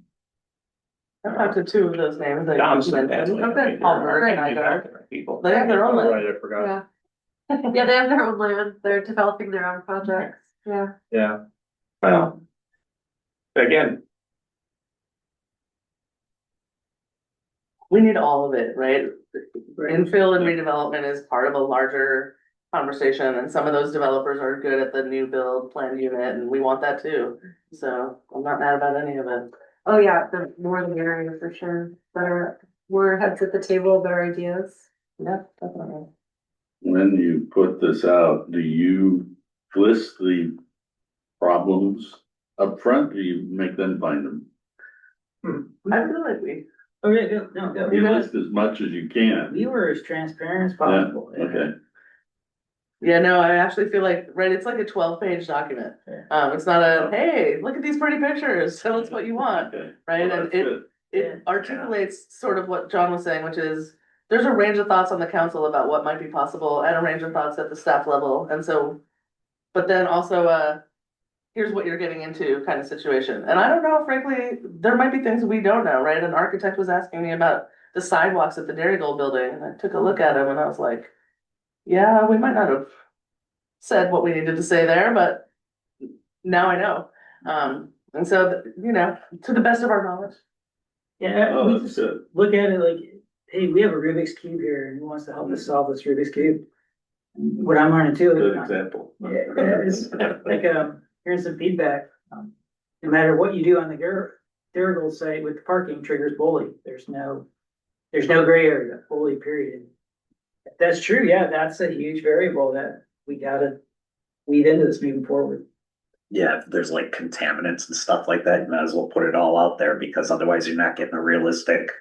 I've talked to 2 of those names. that you Johnson, mentioned. I mean, Holmberg and there Nygaard. are people. They have their own land. Right, I forgot. Yeah. Yeah, they have their own land, they're developing their own projects, yeah. Yeah, Well, again, We need all of it, right? Infill and redevelopment is part of a larger conversation, and some of those developers are good at the new build planned unit, and we want that too. So I'm not mad about any of it. Oh, yeah, the more the merrier for sure, more heads at the table, better ideas. Yeah, definitely. When you put this out, do you list the problems up front? Do you make them find them? I feel like we. Oh, yeah, no, You list as much as you can. we were as transparent as possible. Yeah. Okay. Yeah, no, I actually feel like, right, it's like a 12-page document. It's not a, hey, look at these pretty pictures, tell us what you want, Okay. right? Well, And that's good. it articulates sort of what John was saying, which is, there's a range of thoughts on the council about what might be possible, and a range of thoughts at the staff level, and so, but then also, here's what you're getting into kind of situation. And I don't know, frankly, there might be things we don't know, right? An architect was asking me about the sidewalks at the Dairy Gold building, and I took a look at him and I was like, yeah, we might not have said what we needed to say there, but now I know. And so, you know, to the best of our knowledge. Yeah, Oh, we that's just good. look at it like, hey, we have a Rubik's Cube here, and who wants to help us solve this Rubik's Cube? What I'm learning too. Good example. Yeah, it's like, here's some feedback. No matter what you do on the Dirigold site with the parking triggers bully. There's no gray area, bully, period. If that's true, yeah, that's a huge variable that we gotta weed into this moving forward. Yeah, if there's like contaminants and stuff like that, you might as well put it all out there because otherwise you're not getting a realistic,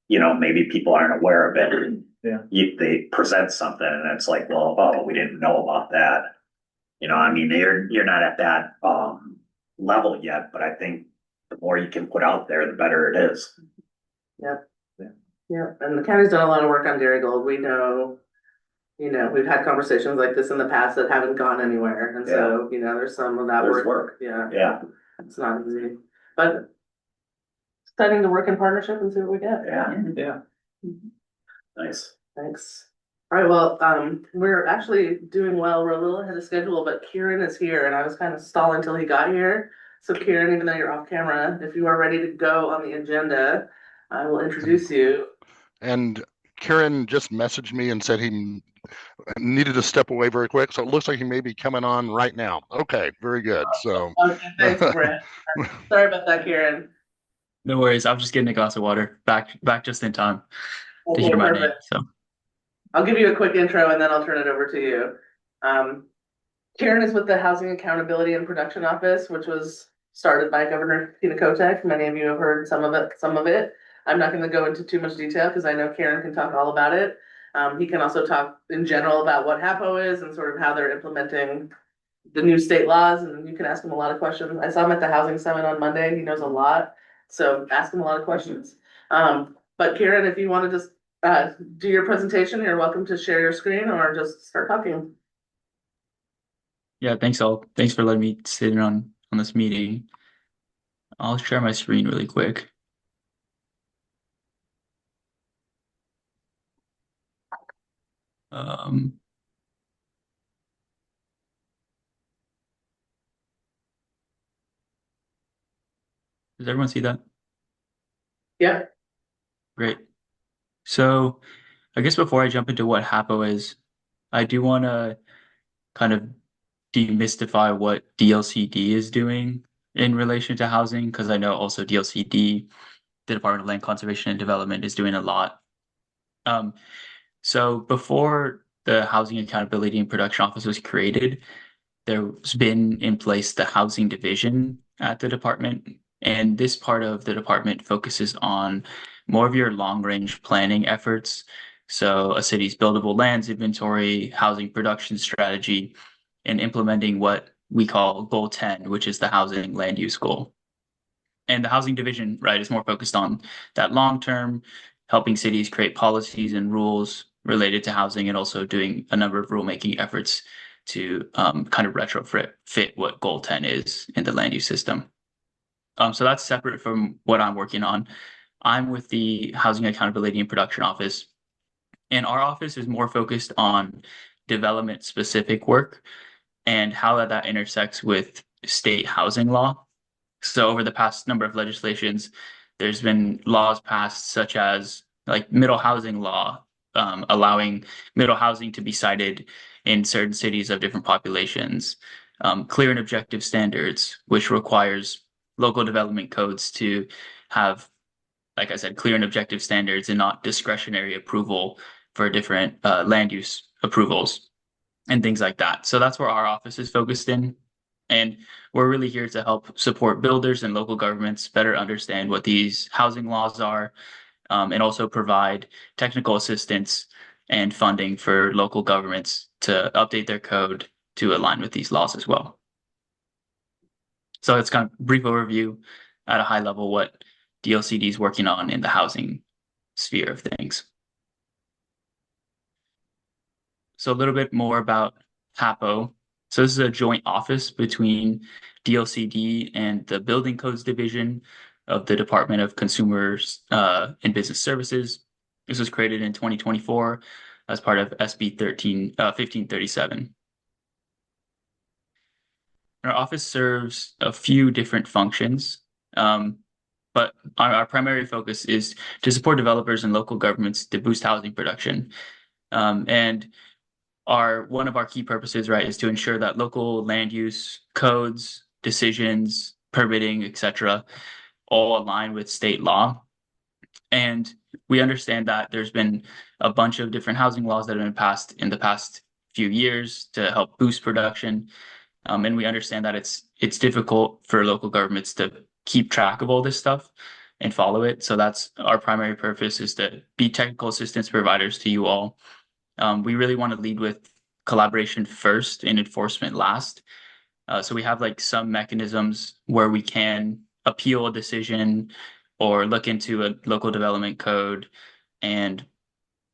maybe people aren't aware of it. Yeah. They present something and it's like, well, oh, we didn't know about that. I mean, you're not at that level yet, but I think the more you can put out there, the better it is. Yep. Yeah, and the county's done a lot of work on Dairy Gold. We know, we've had conversations like this in the past that haven't gone anywhere. And so, there's some of that There's work. Yeah. Yeah. It's not easy, but exciting to work in partnership and see what we get. Yeah. yeah. Nice. Thanks. All right, well, we're actually doing well. We're a little ahead of schedule, but Kieran is here and I was kind of stalling until he got here. So Kieran, even though you're off camera, if you are ready to go on the agenda, I will introduce you. And Karen just messaged me and said he needed to step away very quick. So it looks like he may be coming on right now. Okay, very good. So Okay, thanks, Brent. Sorry about that, Kieran. No worries. I'm just getting a glass of water. Back just in time to Okay, hear my name. perfect. So I'll give you a quick intro and then I'll turn it over to you. Karen is with the Housing Accountability and Production Office, which was started by Governor Tina Kotek. Many of you have heard some of it. I'm not going to go into too much detail because I know Karen can talk all about it. He can also talk in general about what HAPO is and sort of how they're implementing the new state laws, and you can ask him a lot of questions. I saw him at the Housing Summit on Monday. He knows a lot, so ask him a lot of questions. But Karen, if you want to just do your presentation, you're welcome to share your screen or just start talking. yeah, thanks all. Thanks for letting me sit in on this meeting. I'll share my screen really quick. Um, does everyone see that? Yeah. Great. So I guess before I jump into what HAPO is, I do want to kind of demystify what DLCD is doing in relation to housing, because I know also DLCD, the Department of Land Conservation and Development, is doing a lot. So before the Housing Accountability and Production Office was created, there's been in place the housing division at the department. And this part of the department focuses on more of your long-range planning efforts. So a city's buildable lands inventory, housing production strategy, and implementing what we call Goal 10, which is the housing land use goal. And the housing division, right, is more focused on that long term, helping cities create policies and rules related to housing, and also doing a number of rulemaking efforts to kind of retrofit what Goal 10 is in the land use system. So that's separate from what I'm working on. I'm with the Housing Accountability and Production Office, and our office is more focused on development specific work and how that intersects with state housing law. So over the past number of legislations, there's been laws passed such as like middle housing law, allowing middle housing to be cited in certain cities of different populations, clear and objective standards, which requires local development codes to have, like I said, clear and objective standards and not discretionary approval for different land use approvals and things like that. So that's where our office is focused in. And we're really here to help support builders and local governments better understand what these housing laws are, and also provide technical assistance and funding for local governments to update their code to align with these laws as well. So it's kind of a brief overview at a high level what DLCD is working on in the housing sphere of things. So a little bit more about HAPO. So this is a joint office between DLCD and the Building Codes Division of the Department of Consumers and Business Services. This was created in 2024 as part of SB 1537. Our office serves a few different functions, but our primary focus is to support developers and local governments to boost housing production. And one of our key purposes, right, is to ensure that local land use codes, decisions, permitting, etc., all align with state law. And we understand that there's been a bunch of different housing laws that have been passed in the past few years to help boost production. And we understand that it's difficult for local governments to keep track of all this stuff and follow it. So that's our primary purpose, is to be technical assistance providers to you all. We really want to lead with collaboration first and enforcement last. So we have like some mechanisms where we can appeal a decision or look into a local development code and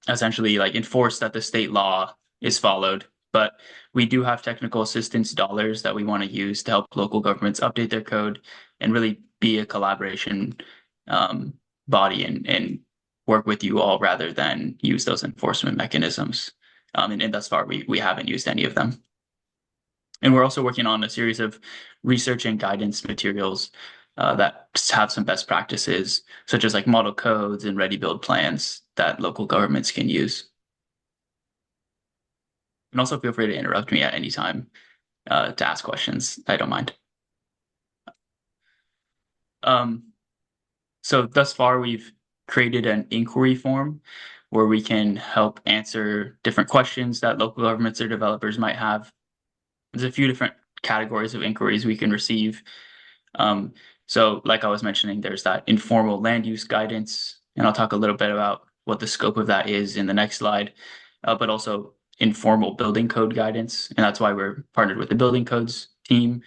essentially like enforce that the state law is followed. But we do have technical assistance dollars that we want to use to help local governments update their code and really be a collaboration body and work with you all rather than use those enforcement mechanisms. And thus far, we haven't used any of them. And we're also working on a series of research and guidance materials that have some best practices, such as like model codes and ready build plans that local governments can use. And also feel free to interrupt me at any time to ask questions. I don't mind. So thus far, we've created an inquiry form where we can help answer different questions that local governments or developers might have. There's a few different categories of inquiries we can receive. So like I was mentioning, there's that informal land use guidance, and I'll talk a little bit about what the scope of that is in the next slide, but also informal building code guidance. And that's why we're partnered with the building codes team.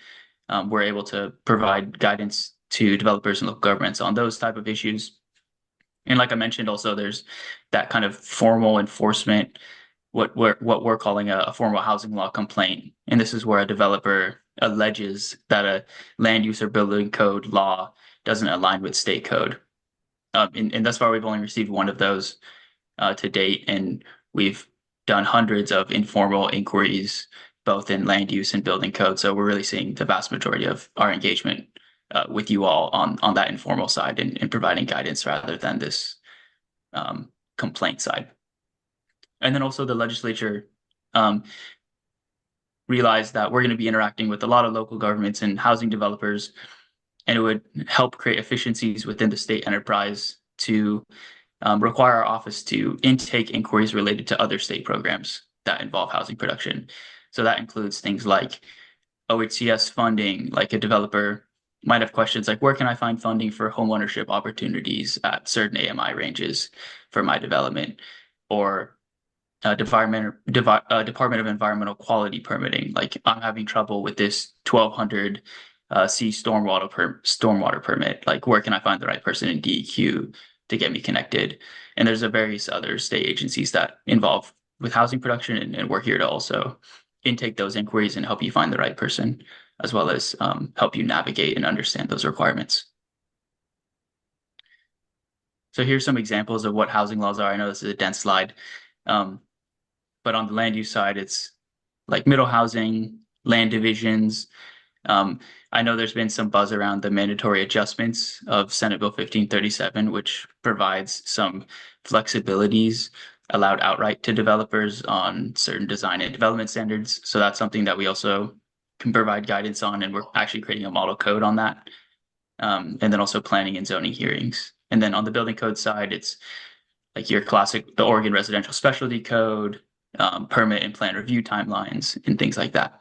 We're able to provide guidance to developers and local governments on those type of issues. And like I mentioned, also there's that kind of formal enforcement, what we're calling a formal housing law complaint. And this is where a developer alleges that a land use or building code law doesn't align with state code. And thus far, we've only received one of those to date, and we've done hundreds of informal inquiries, both in land use and building code. So we're really seeing the vast majority of our engagement with you all on that informal side and providing guidance rather than this complaint side. And then also the legislature realized that we're going to be interacting with a lot of local governments and housing developers, and it would help create efficiencies within the state enterprise to require our office to intake inquiries related to other state programs that involve housing production. So that includes things like OHCS funding, like a developer might have questions like, where can I find funding for homeownership opportunities at certain AMI ranges for my development? Or Department of Environmental Quality permitting. Like, I'm having trouble with this 1200 C stormwater permit. Like, where can I find the right person in DEQ to get me connected? And there's a various other state agencies that involve with housing production, and we're here to also intake those inquiries and help you find the right person, as well as help you navigate and understand those requirements. So here's some examples of what housing laws are. I know this is a dense slide. But on the land use side, it's like middle housing, land divisions. I know there's been some buzz around the mandatory adjustments of Senate Bill 1537, which provides some flexibilities allowed outright to developers on certain design and development standards. So that's something that we also can provide guidance on, and we're actually creating a model code on that. And then also planning and zoning hearings. And then on the building code side, it's like your classic, the Oregon Residential Specialty Code, permit and plan review timelines, and things like that.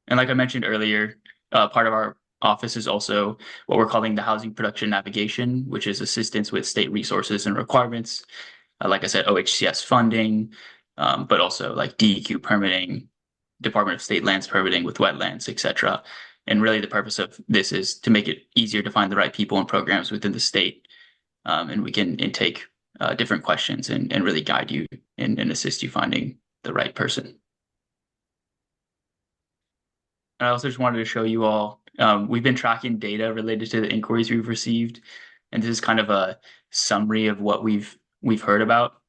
And like I mentioned earlier, part of our office is also what we're calling the Housing Production Navigation, which is assistance with state resources and requirements. Like I said, OHCS funding, but also like DEQ permitting, Department of State lands permitting with wetlands, etc. And really the purpose of this is to make it easier to find the right people and programs within the state. And we can intake different questions and really guide you and assist you finding the right person. I also just wanted to show you all, we've been tracking data related to the inquiries we've received, and this is kind of a summary of what we've heard about.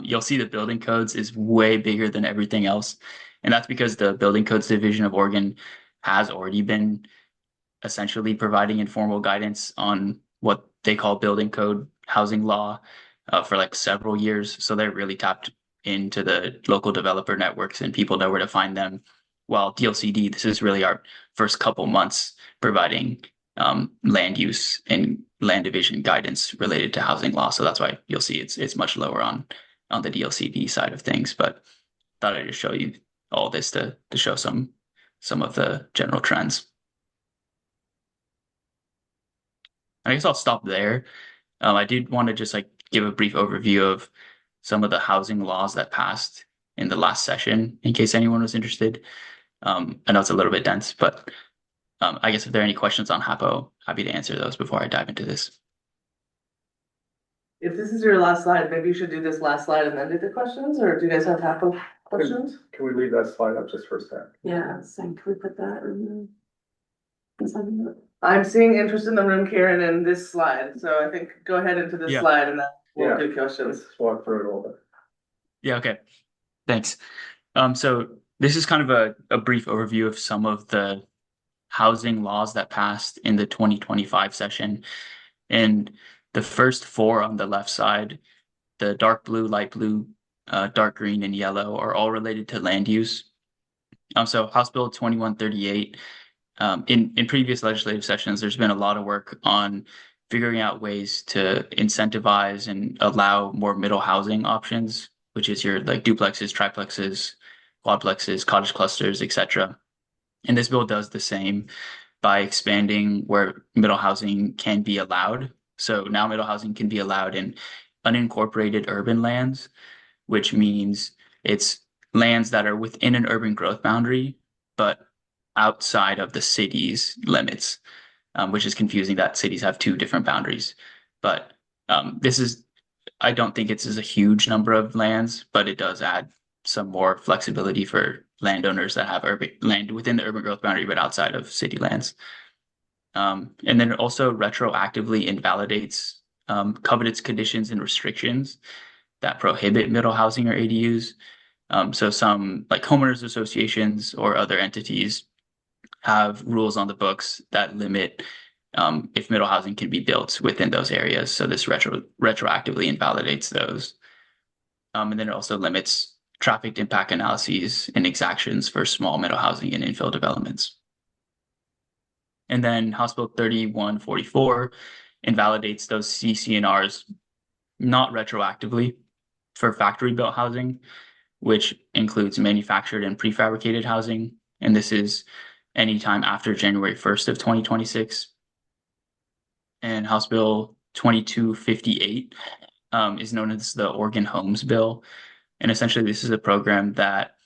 You'll see the building codes is way bigger than everything else, and that's because the Building Codes Division of Oregon has already been essentially providing informal guidance on what they call building code housing law for like several years. So they're really tapped into the local developer networks and people know where to find them. While DLCD, this is really our first couple months providing land use and land division guidance related to housing law. So that's why you'll see it's much lower on the DLCD side of things. But thought I'd just show you all this to show some of the general trends. I guess I'll stop there. I did want to just like give a brief overview of some of the housing laws that passed in the last session, in case anyone was interested. I know it's a little bit dense, but I guess if there are any questions on HAPO, happy to answer those before I dive into this. If this is your last slide, maybe you should do this last slide and then do the questions, or do you guys have HAPO questions? Can we leave that slide up just for a sec? Yeah, so can we put that in the? I'm seeing interest in the room, Karen, in this slide, so I think go ahead into this Yeah. slide and then Well, good questions. Let's walk through it a little bit. Yeah, okay. Thanks. So this is kind of a brief overview of some of the housing laws that passed in the 2025 session. And the first four on the left side, the dark blue, light blue, dark green, and yellow, are all related to land use. So House Bill 2138, in previous legislative sessions, there's been a lot of work on figuring out ways to incentivize and allow more middle housing options, which is your like duplexes, triplexes, quadplexes, cottage clusters, etc. And this bill does the same by expanding where middle housing can be allowed. So now middle housing can be allowed in unincorporated urban lands, which means it's lands that are within an urban growth boundary, but outside of the city's limits, which is confusing that cities have two different boundaries. But I don't think it's a huge number of lands, but it does add some more flexibility for landowners that have urban land within the urban growth boundary, but outside of city lands. And then it also retroactively invalidates covenants, conditions, and restrictions that prohibit middle housing or ADUs. So some like homeowners associations or other entities have rules on the books that limit if middle housing can be built within those areas. So this retroactively invalidates those. And then it also limits traffic impact analyses and exactions for small middle housing and infill developments. And then House Bill 3144 invalidates those CCNRs not retroactively for factory built housing, which includes manufactured and prefabricated housing. And this is anytime after January 1st of 2026. And House Bill 2258 is known as the Oregon Homes Bill. And essentially, this is a program that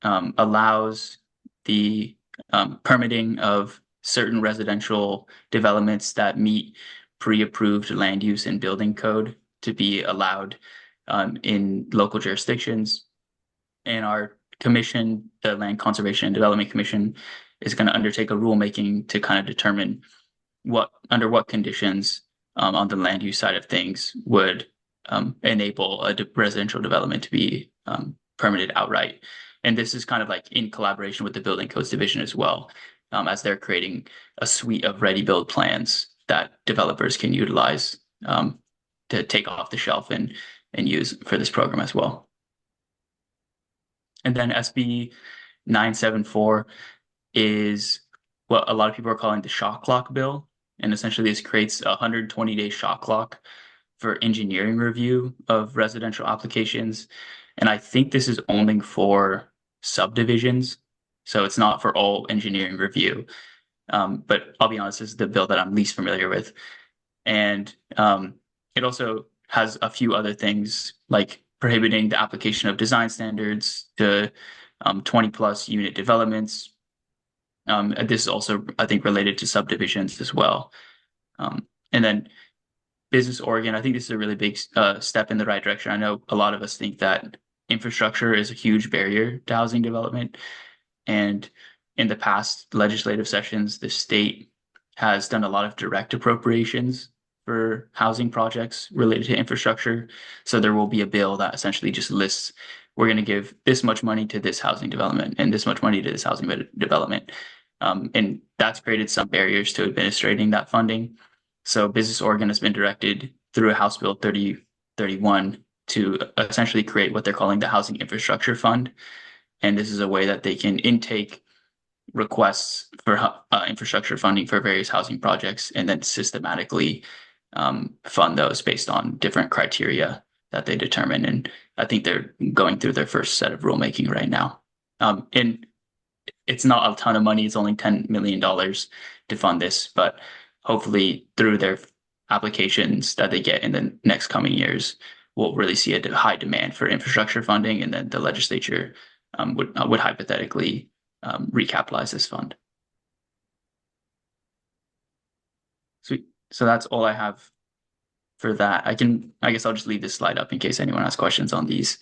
allows the permitting of certain residential developments that meet pre-approved land use and building code to be allowed in local jurisdictions. And our commission, the Land Conservation and Development Commission, is going to undertake a rulemaking to kind of determine under what conditions on the land use side of things would enable a residential development to be permitted outright. And this is kind of like in collaboration with the Building Codes Division as well, as they're creating a suite of ready-build plans that developers can utilize to take off the shelf and use for this program as well. And then SB 974 is what a lot of people are calling the shot clock bill. And essentially this creates a 120-day shot clock for engineering review of residential applications. And I think this is only for subdivisions. So it's not for all engineering review. But I'll be honest, this is the bill that I'm least familiar with. And it also has a few other things like prohibiting the application of design standards to 20 plus unit developments. This is also, I think, related to subdivisions as well. And then Business Oregon, I think this is a really big step in the right direction. I know a lot of us think that infrastructure is a huge barrier to housing development. And in the past legislative sessions, the state has done a lot of direct appropriations for housing projects related to infrastructure. So there will be a bill that essentially just lists, we're going to give this much money to this housing development and this much money to this housing development. And that's created some barriers to administrating that funding. So Business Oregon has been directed through House Bill 3031 to essentially create what they're calling the Housing Infrastructure Fund. And this is a way that they can intake requests for infrastructure funding for various housing projects and then systematically fund those based on different criteria that they determine. And I think they're going through their first set of rulemaking right now. And it's not a ton of money. It's only $10 million to fund this, but hopefully through their applications that they get in the next coming years, we'll really see a high demand for infrastructure funding, and then the legislature would hypothetically recapitalize this fund. Sweet. So that's all I have for that. I guess I'll just leave this slide up in case anyone has questions on these,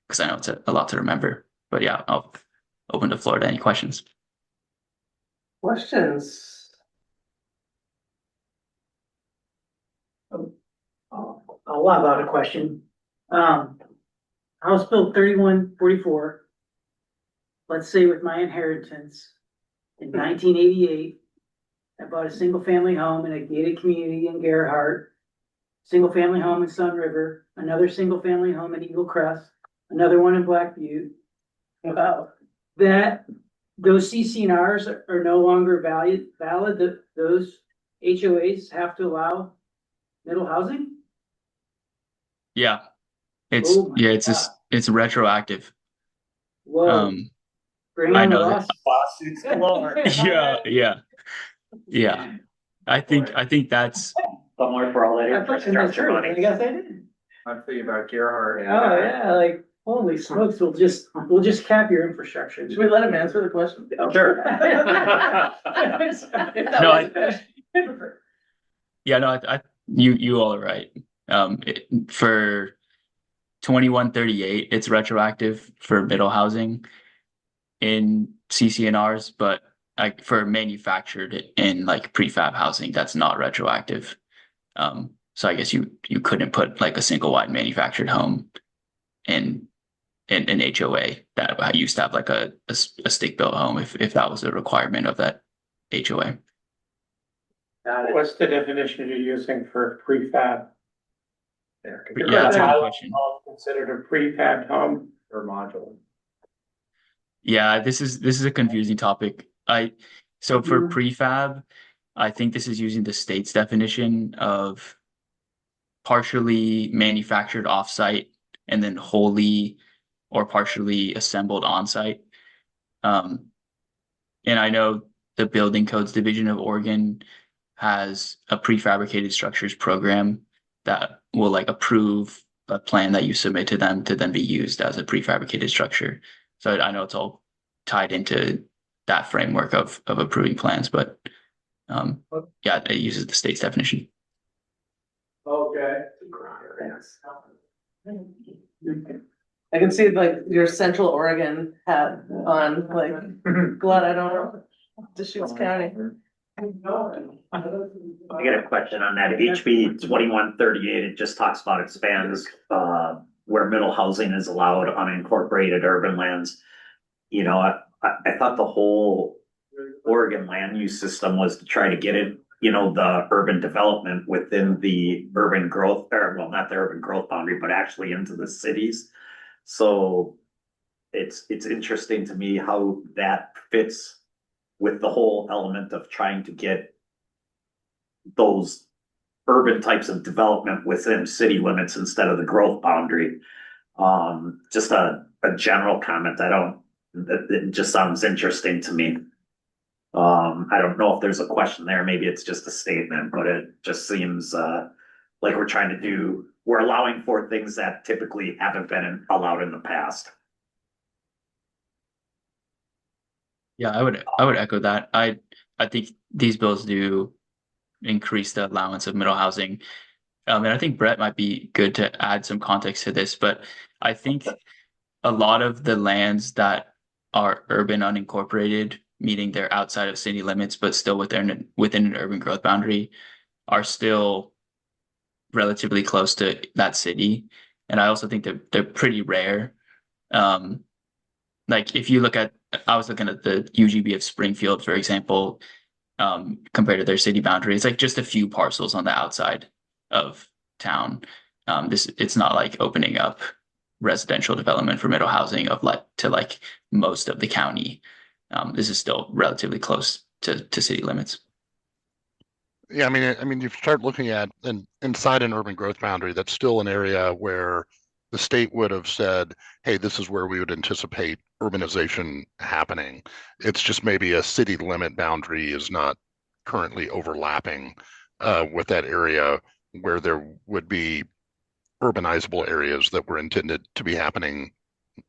because I know it's a lot to remember. But yeah, I'll open the floor to any questions. Questions? lot about a question. House Bill 3144. Let's say with my inheritance in 1988, I bought a single family home in a gated community in Gerhart, single family home in Sun River, another single family home in Eagle Crest, another one in Black Butte. Wow. That those CCNRs are no longer valid, that those HOAs have to allow middle housing? Yeah, it's Oh my yeah, it's God. just it's retroactive. Whoa, Um, bring I on the know that. lawsuits. Yeah. I think that's Somewhere for all that I put in the infrastructure truth, money. I guess I did. I'm thinking about Gerhard. Oh, yeah, like, holy smokes, we'll just cap your infrastructure. Should we let him answer the question? Sure. No, yeah, no, you all are right. For 2138, it's retroactive for middle housing in CCNRs, but like for manufactured in like prefab housing, that's not retroactive. So I guess you couldn't put like a single wide manufactured home in an HOA that used to have like a stick built home if that was a requirement of that HOA. What's the definition you're using for prefab? Yeah, that's a good question. Considered a prefab home? Or modular. Yeah, this is a confusing topic. So for prefab, I think this is using the state's definition of partially manufactured offsite and then wholly or partially assembled on-site. And I know the Building Codes Division of Oregon has a prefabricated structures program that will like approve a plan that you submit to them to then be used as a prefabricated structure. So I know it's all tied into that framework of approving plans, but yeah, it uses the state's definition. Okay. I can see like your Central Oregon hat on, like, glad I don't Deschutes County. I got a question on that. HB 2138, it just talks about expands, where middle housing is allowed on unincorporated urban lands. You know, I thought the whole Oregon land use system was to try to get it, you know, the urban development within the urban growth, or well, not the urban growth boundary, but actually into the cities. So it's interesting to me how that fits with the whole element of trying to get those urban types of development within city limits instead of the growth boundary. Just a general comment. It just sounds interesting to me. I don't know if there's a question there. Maybe it's just a statement, but it just seems like we're allowing for things that typically haven't been allowed in the past. Yeah, I would echo that. I think these bills do increase the allowance of middle housing. And I think Brett might be good to add some context to this, but I think a lot of the lands that are urban unincorporated, meaning they're outside of city limits, but still within an urban growth boundary, are still relatively close to that city. And I also think they're pretty rare. Like if you look at, I was looking at the UGB of Springfield, for example, compared to their city boundary, it's like just a few parcels on the outside of town. It's not like opening up residential development for middle housing to most of the county. This is still relatively close to city limits. Yeah, I mean, you start looking at inside an urban growth boundary, that's still an area where the state would have said, hey, this is where we would anticipate urbanization happening. It's just maybe a city limit boundary is not currently overlapping with that area where there would be urbanizable areas that were intended to be happening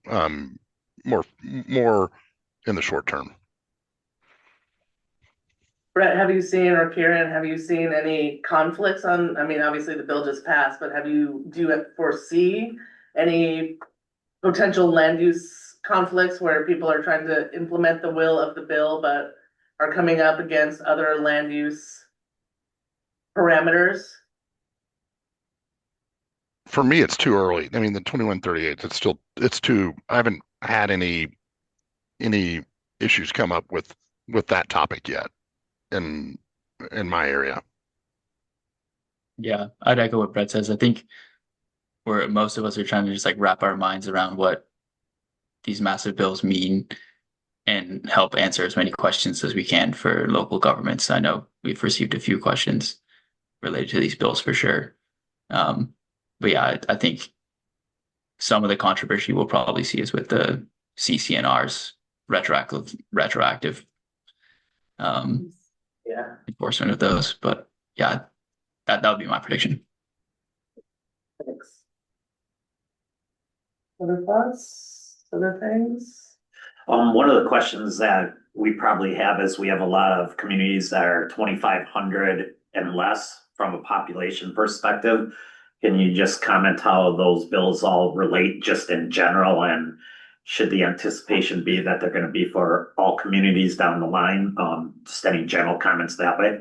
more in the short term. Brett, have you seen, or Kieran, have you seen any conflicts on, I mean, obviously the bill just passed, but do you foresee any potential land use conflicts where people are trying to implement the will of the bill, but are coming up against other land use parameters? for me, it's too early. I mean, the 2138, it's too, I haven't had any issues come up with that topic yet in my area. Yeah, I'd echo what Brett says. I think where most of us are trying to just like wrap our minds around what these massive bills mean and help answer as many questions as we can for local governments. I know we've received a few questions related to these bills for sure. But yeah, I think some of the controversy we'll probably see is with the CCNR's retroactive Yeah. enforcement of those. But yeah, that would be my prediction. Thanks. Other thoughts? Other things? One of the questions that we probably have is we have a lot of communities that are 2,500 and less from a population perspective. Can you just comment how those bills all relate just in general, and should the anticipation be that they're going to be for all communities down the line? Just any general comments that way?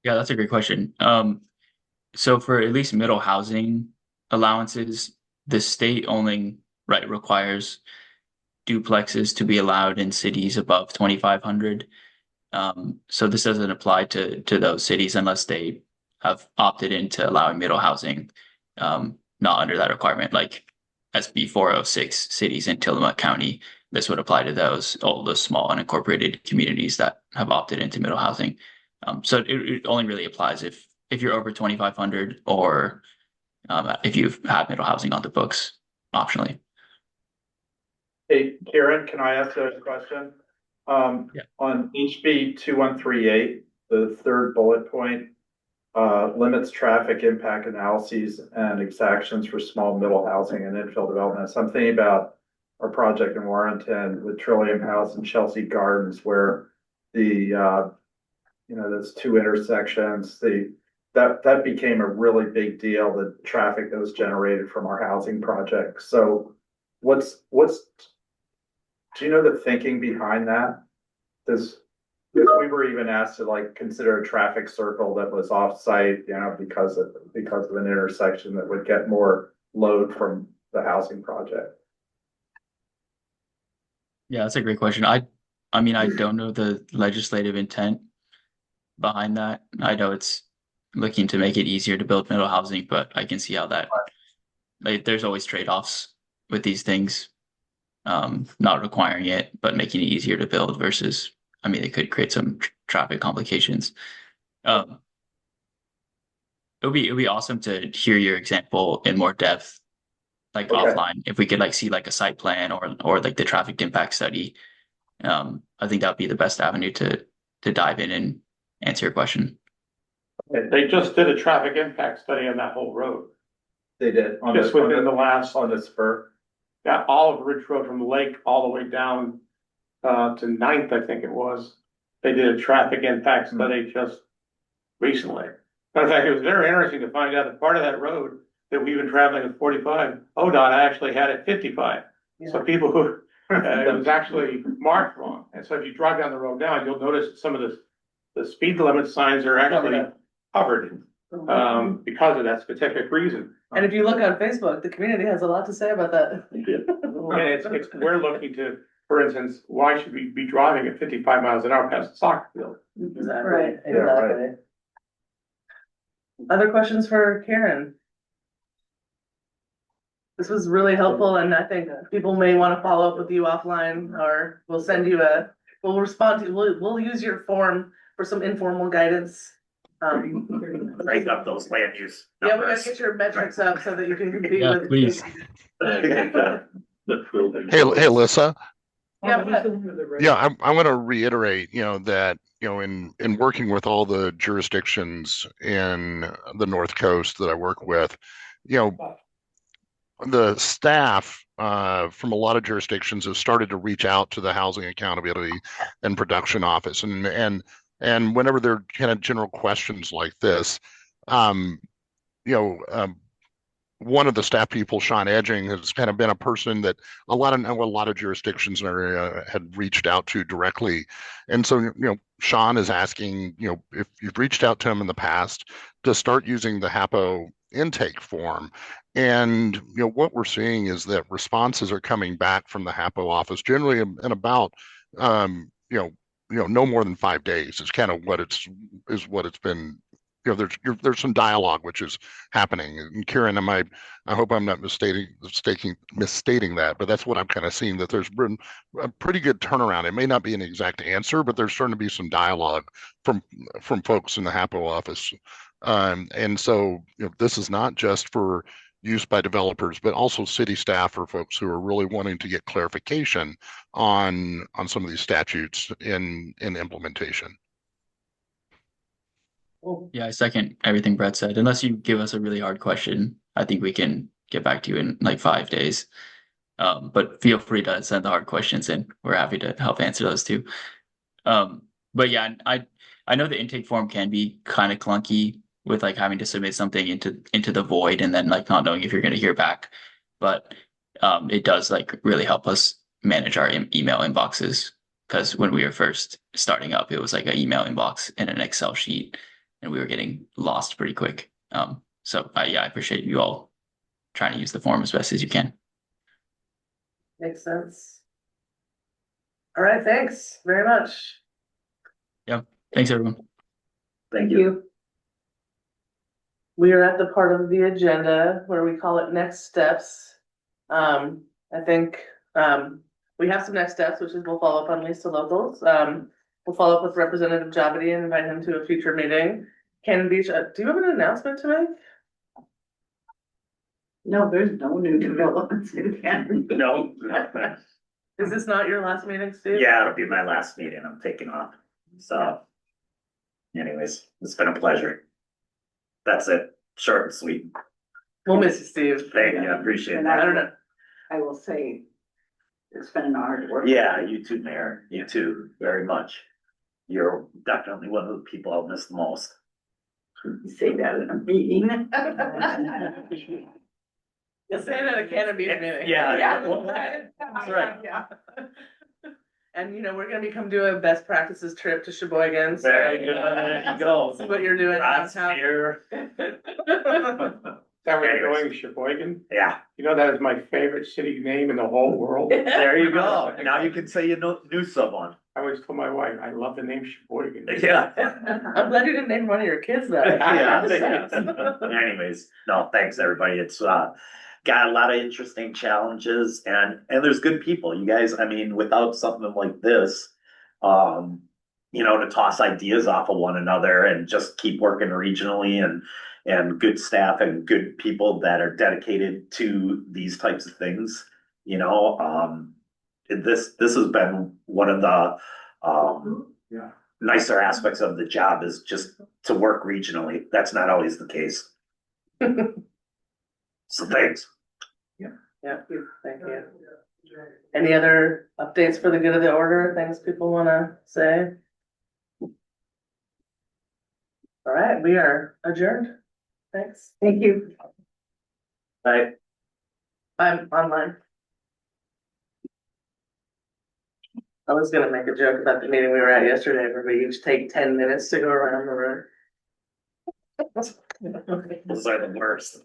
Yeah, that's a great question. So for at least middle housing allowances, the state only requires duplexes to be allowed in cities above 2,500. So this doesn't apply to those cities unless they have opted into allowing middle housing, not under that requirement, like SB 406 cities in Tillamook County. This would apply to all those small unincorporated communities that have opted into middle housing. So it only really applies if you're over 2,500 or if you've had middle housing on the books optionally. Hey, Karen, can I ask a question? Yeah. On HB 2138, the third bullet point, limits traffic impact analyses and exactions for small middle housing and infill development. So I'm thinking about our project in Warrenton with Trillium House and Chelsea Gardens, where those two intersections, that became a really big deal, the traffic that was generated from our housing project. So do you know the thinking behind that? If we were even asked to like consider a traffic circle that was off-site, because of an intersection that would get more load from the housing project. Yeah, that's a great question. I mean, I don't know the legislative intent behind that. I know it's looking to make it easier to build middle housing, but I can see how that there's always trade-offs with these things. Not requiring it, but making it easier to build versus, I mean, it could create some traffic complications. It would be awesome to hear your example in more depth, like offline. If we could like see like a site plan or like the traffic impact study. I think that would be the best avenue to dive in and answer your question. They just did a traffic impact study on that whole road. They did on the spur. Yeah, Olive Ridge Road from the lake all the way down to Ninth, I think it was. They did a traffic impact study just recently. Matter of fact, it was very interesting to find out that part of that road that we've been traveling at 45, ODOT actually had it 55. Yeah. So people who, it was actually marked wrong. And so if you drive down the road now, you'll notice that some of the speed limit signs are actually covered because of that specific reason. And if you look on Facebook, the community has a lot to say about that. And we're looking to, for instance, why should we be driving at 55 miles an hour past the soccer field? Exactly. Right. Exactly. Yeah, right. Other questions for Karen? This was really helpful, and I think people may want to follow up with you offline, or we'll send you we'll respond to, we'll use your form for some informal guidance. Break up those land use numbers. Yeah, we gotta get your metrics up so that you can compete with. Please. Hey, Alyssa. Yeah, I want to reiterate, that, in working with all the jurisdictions in the North Coast that I work with, the staff from a lot of jurisdictions have started to reach out to the Housing Accountability and Production Office, and whenever there are kind of general questions like this, one of the staff people, Sean Edging, has kind of been a person that a lot of jurisdictions in our area had reached out to directly. And so, Sean is asking, if you've reached out to him in the past, to start using the HAPO intake form. And what we're seeing is that responses are coming back from the HAPO office generally in about no more than 5 days is kind of what it's been. There's some dialogue which is happening. And Kieran, I hope I'm not misstating that, but that's what I'm kind of seeing, that there's been a pretty good turnaround. It may not be an exact answer, but there's starting to be some dialogue from folks in the HAPO office. And so this is not just for use by developers, but also city staff or folks who are really wanting to get clarification on some of these statutes in implementation. Yeah, I second everything Brett said. Unless you give us a really hard question, I think we can get back to you in like 5 days. But feel free to send the hard questions in. We're happy to help answer those too. But yeah, I know the intake form can be kind of clunky with like having to submit something into the void and then like not knowing if you're going to hear back. But it does like really help us manage our email inboxes, because when we were first starting up, it was like an email inbox in an Excel sheet, and we were getting lost pretty quick. So yeah, I appreciate you all trying to use the form as best as you can. Makes sense. All right, thanks very much. Yeah, thanks everyone. Thank you. We are at the part of the agenda where we call it next steps. I think we have some next steps, which is we'll follow up on Lisa Locals. We'll follow up with Representative Javity and invite him to a future meeting. Cannon Beach, do you have an announcement to make? No, there's no new developments in Canton. No. Is this not your last meeting, Steve? Yeah, it'll be my last meeting. I'm taking off. So anyways, it's been a pleasure. That's it. Short and sweet. We'll miss you, Steve. Thank you. I appreciate And that. I don't know. I will say, it's been an honor to work. Yeah, you too, Mayor. You too, very much. You're definitely one of the people I'll miss the most. You say that in a meeting. You'll say that at a Cannon Beach meeting. Yeah. That's right. Yeah. And we're gonna become doing a best practices trip to Sheboygan. So Very good. There you go. See what you're doing That's downtown. here. That we're going to Sheboygan. Yeah, You know, that is my favorite city name in the whole world. there you go. Now you can say you knew someone. I always told my wife, I love the name Sheboygan. Yeah. I'm glad you didn't name one of your kids that. Yeah. Anyways, no, thanks everybody. It's got a lot of interesting challenges and there's good people. You guys, I mean, without something like this, to toss ideas off of one another and just keep working regionally and good staff and good people that are dedicated to these types of things, this has been one of the nicer aspects of the job, is just to work regionally. That's not always the case. So thanks. Yeah, thank you. Any other updates for the good of the order, things people wanna say? All right, we are adjourned. Thanks. Thank you. Bye. I'm online. I was gonna make a joke about the meeting we were at yesterday, where we each take 10 minutes to go around the room. Those are the worst.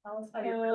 I was like, really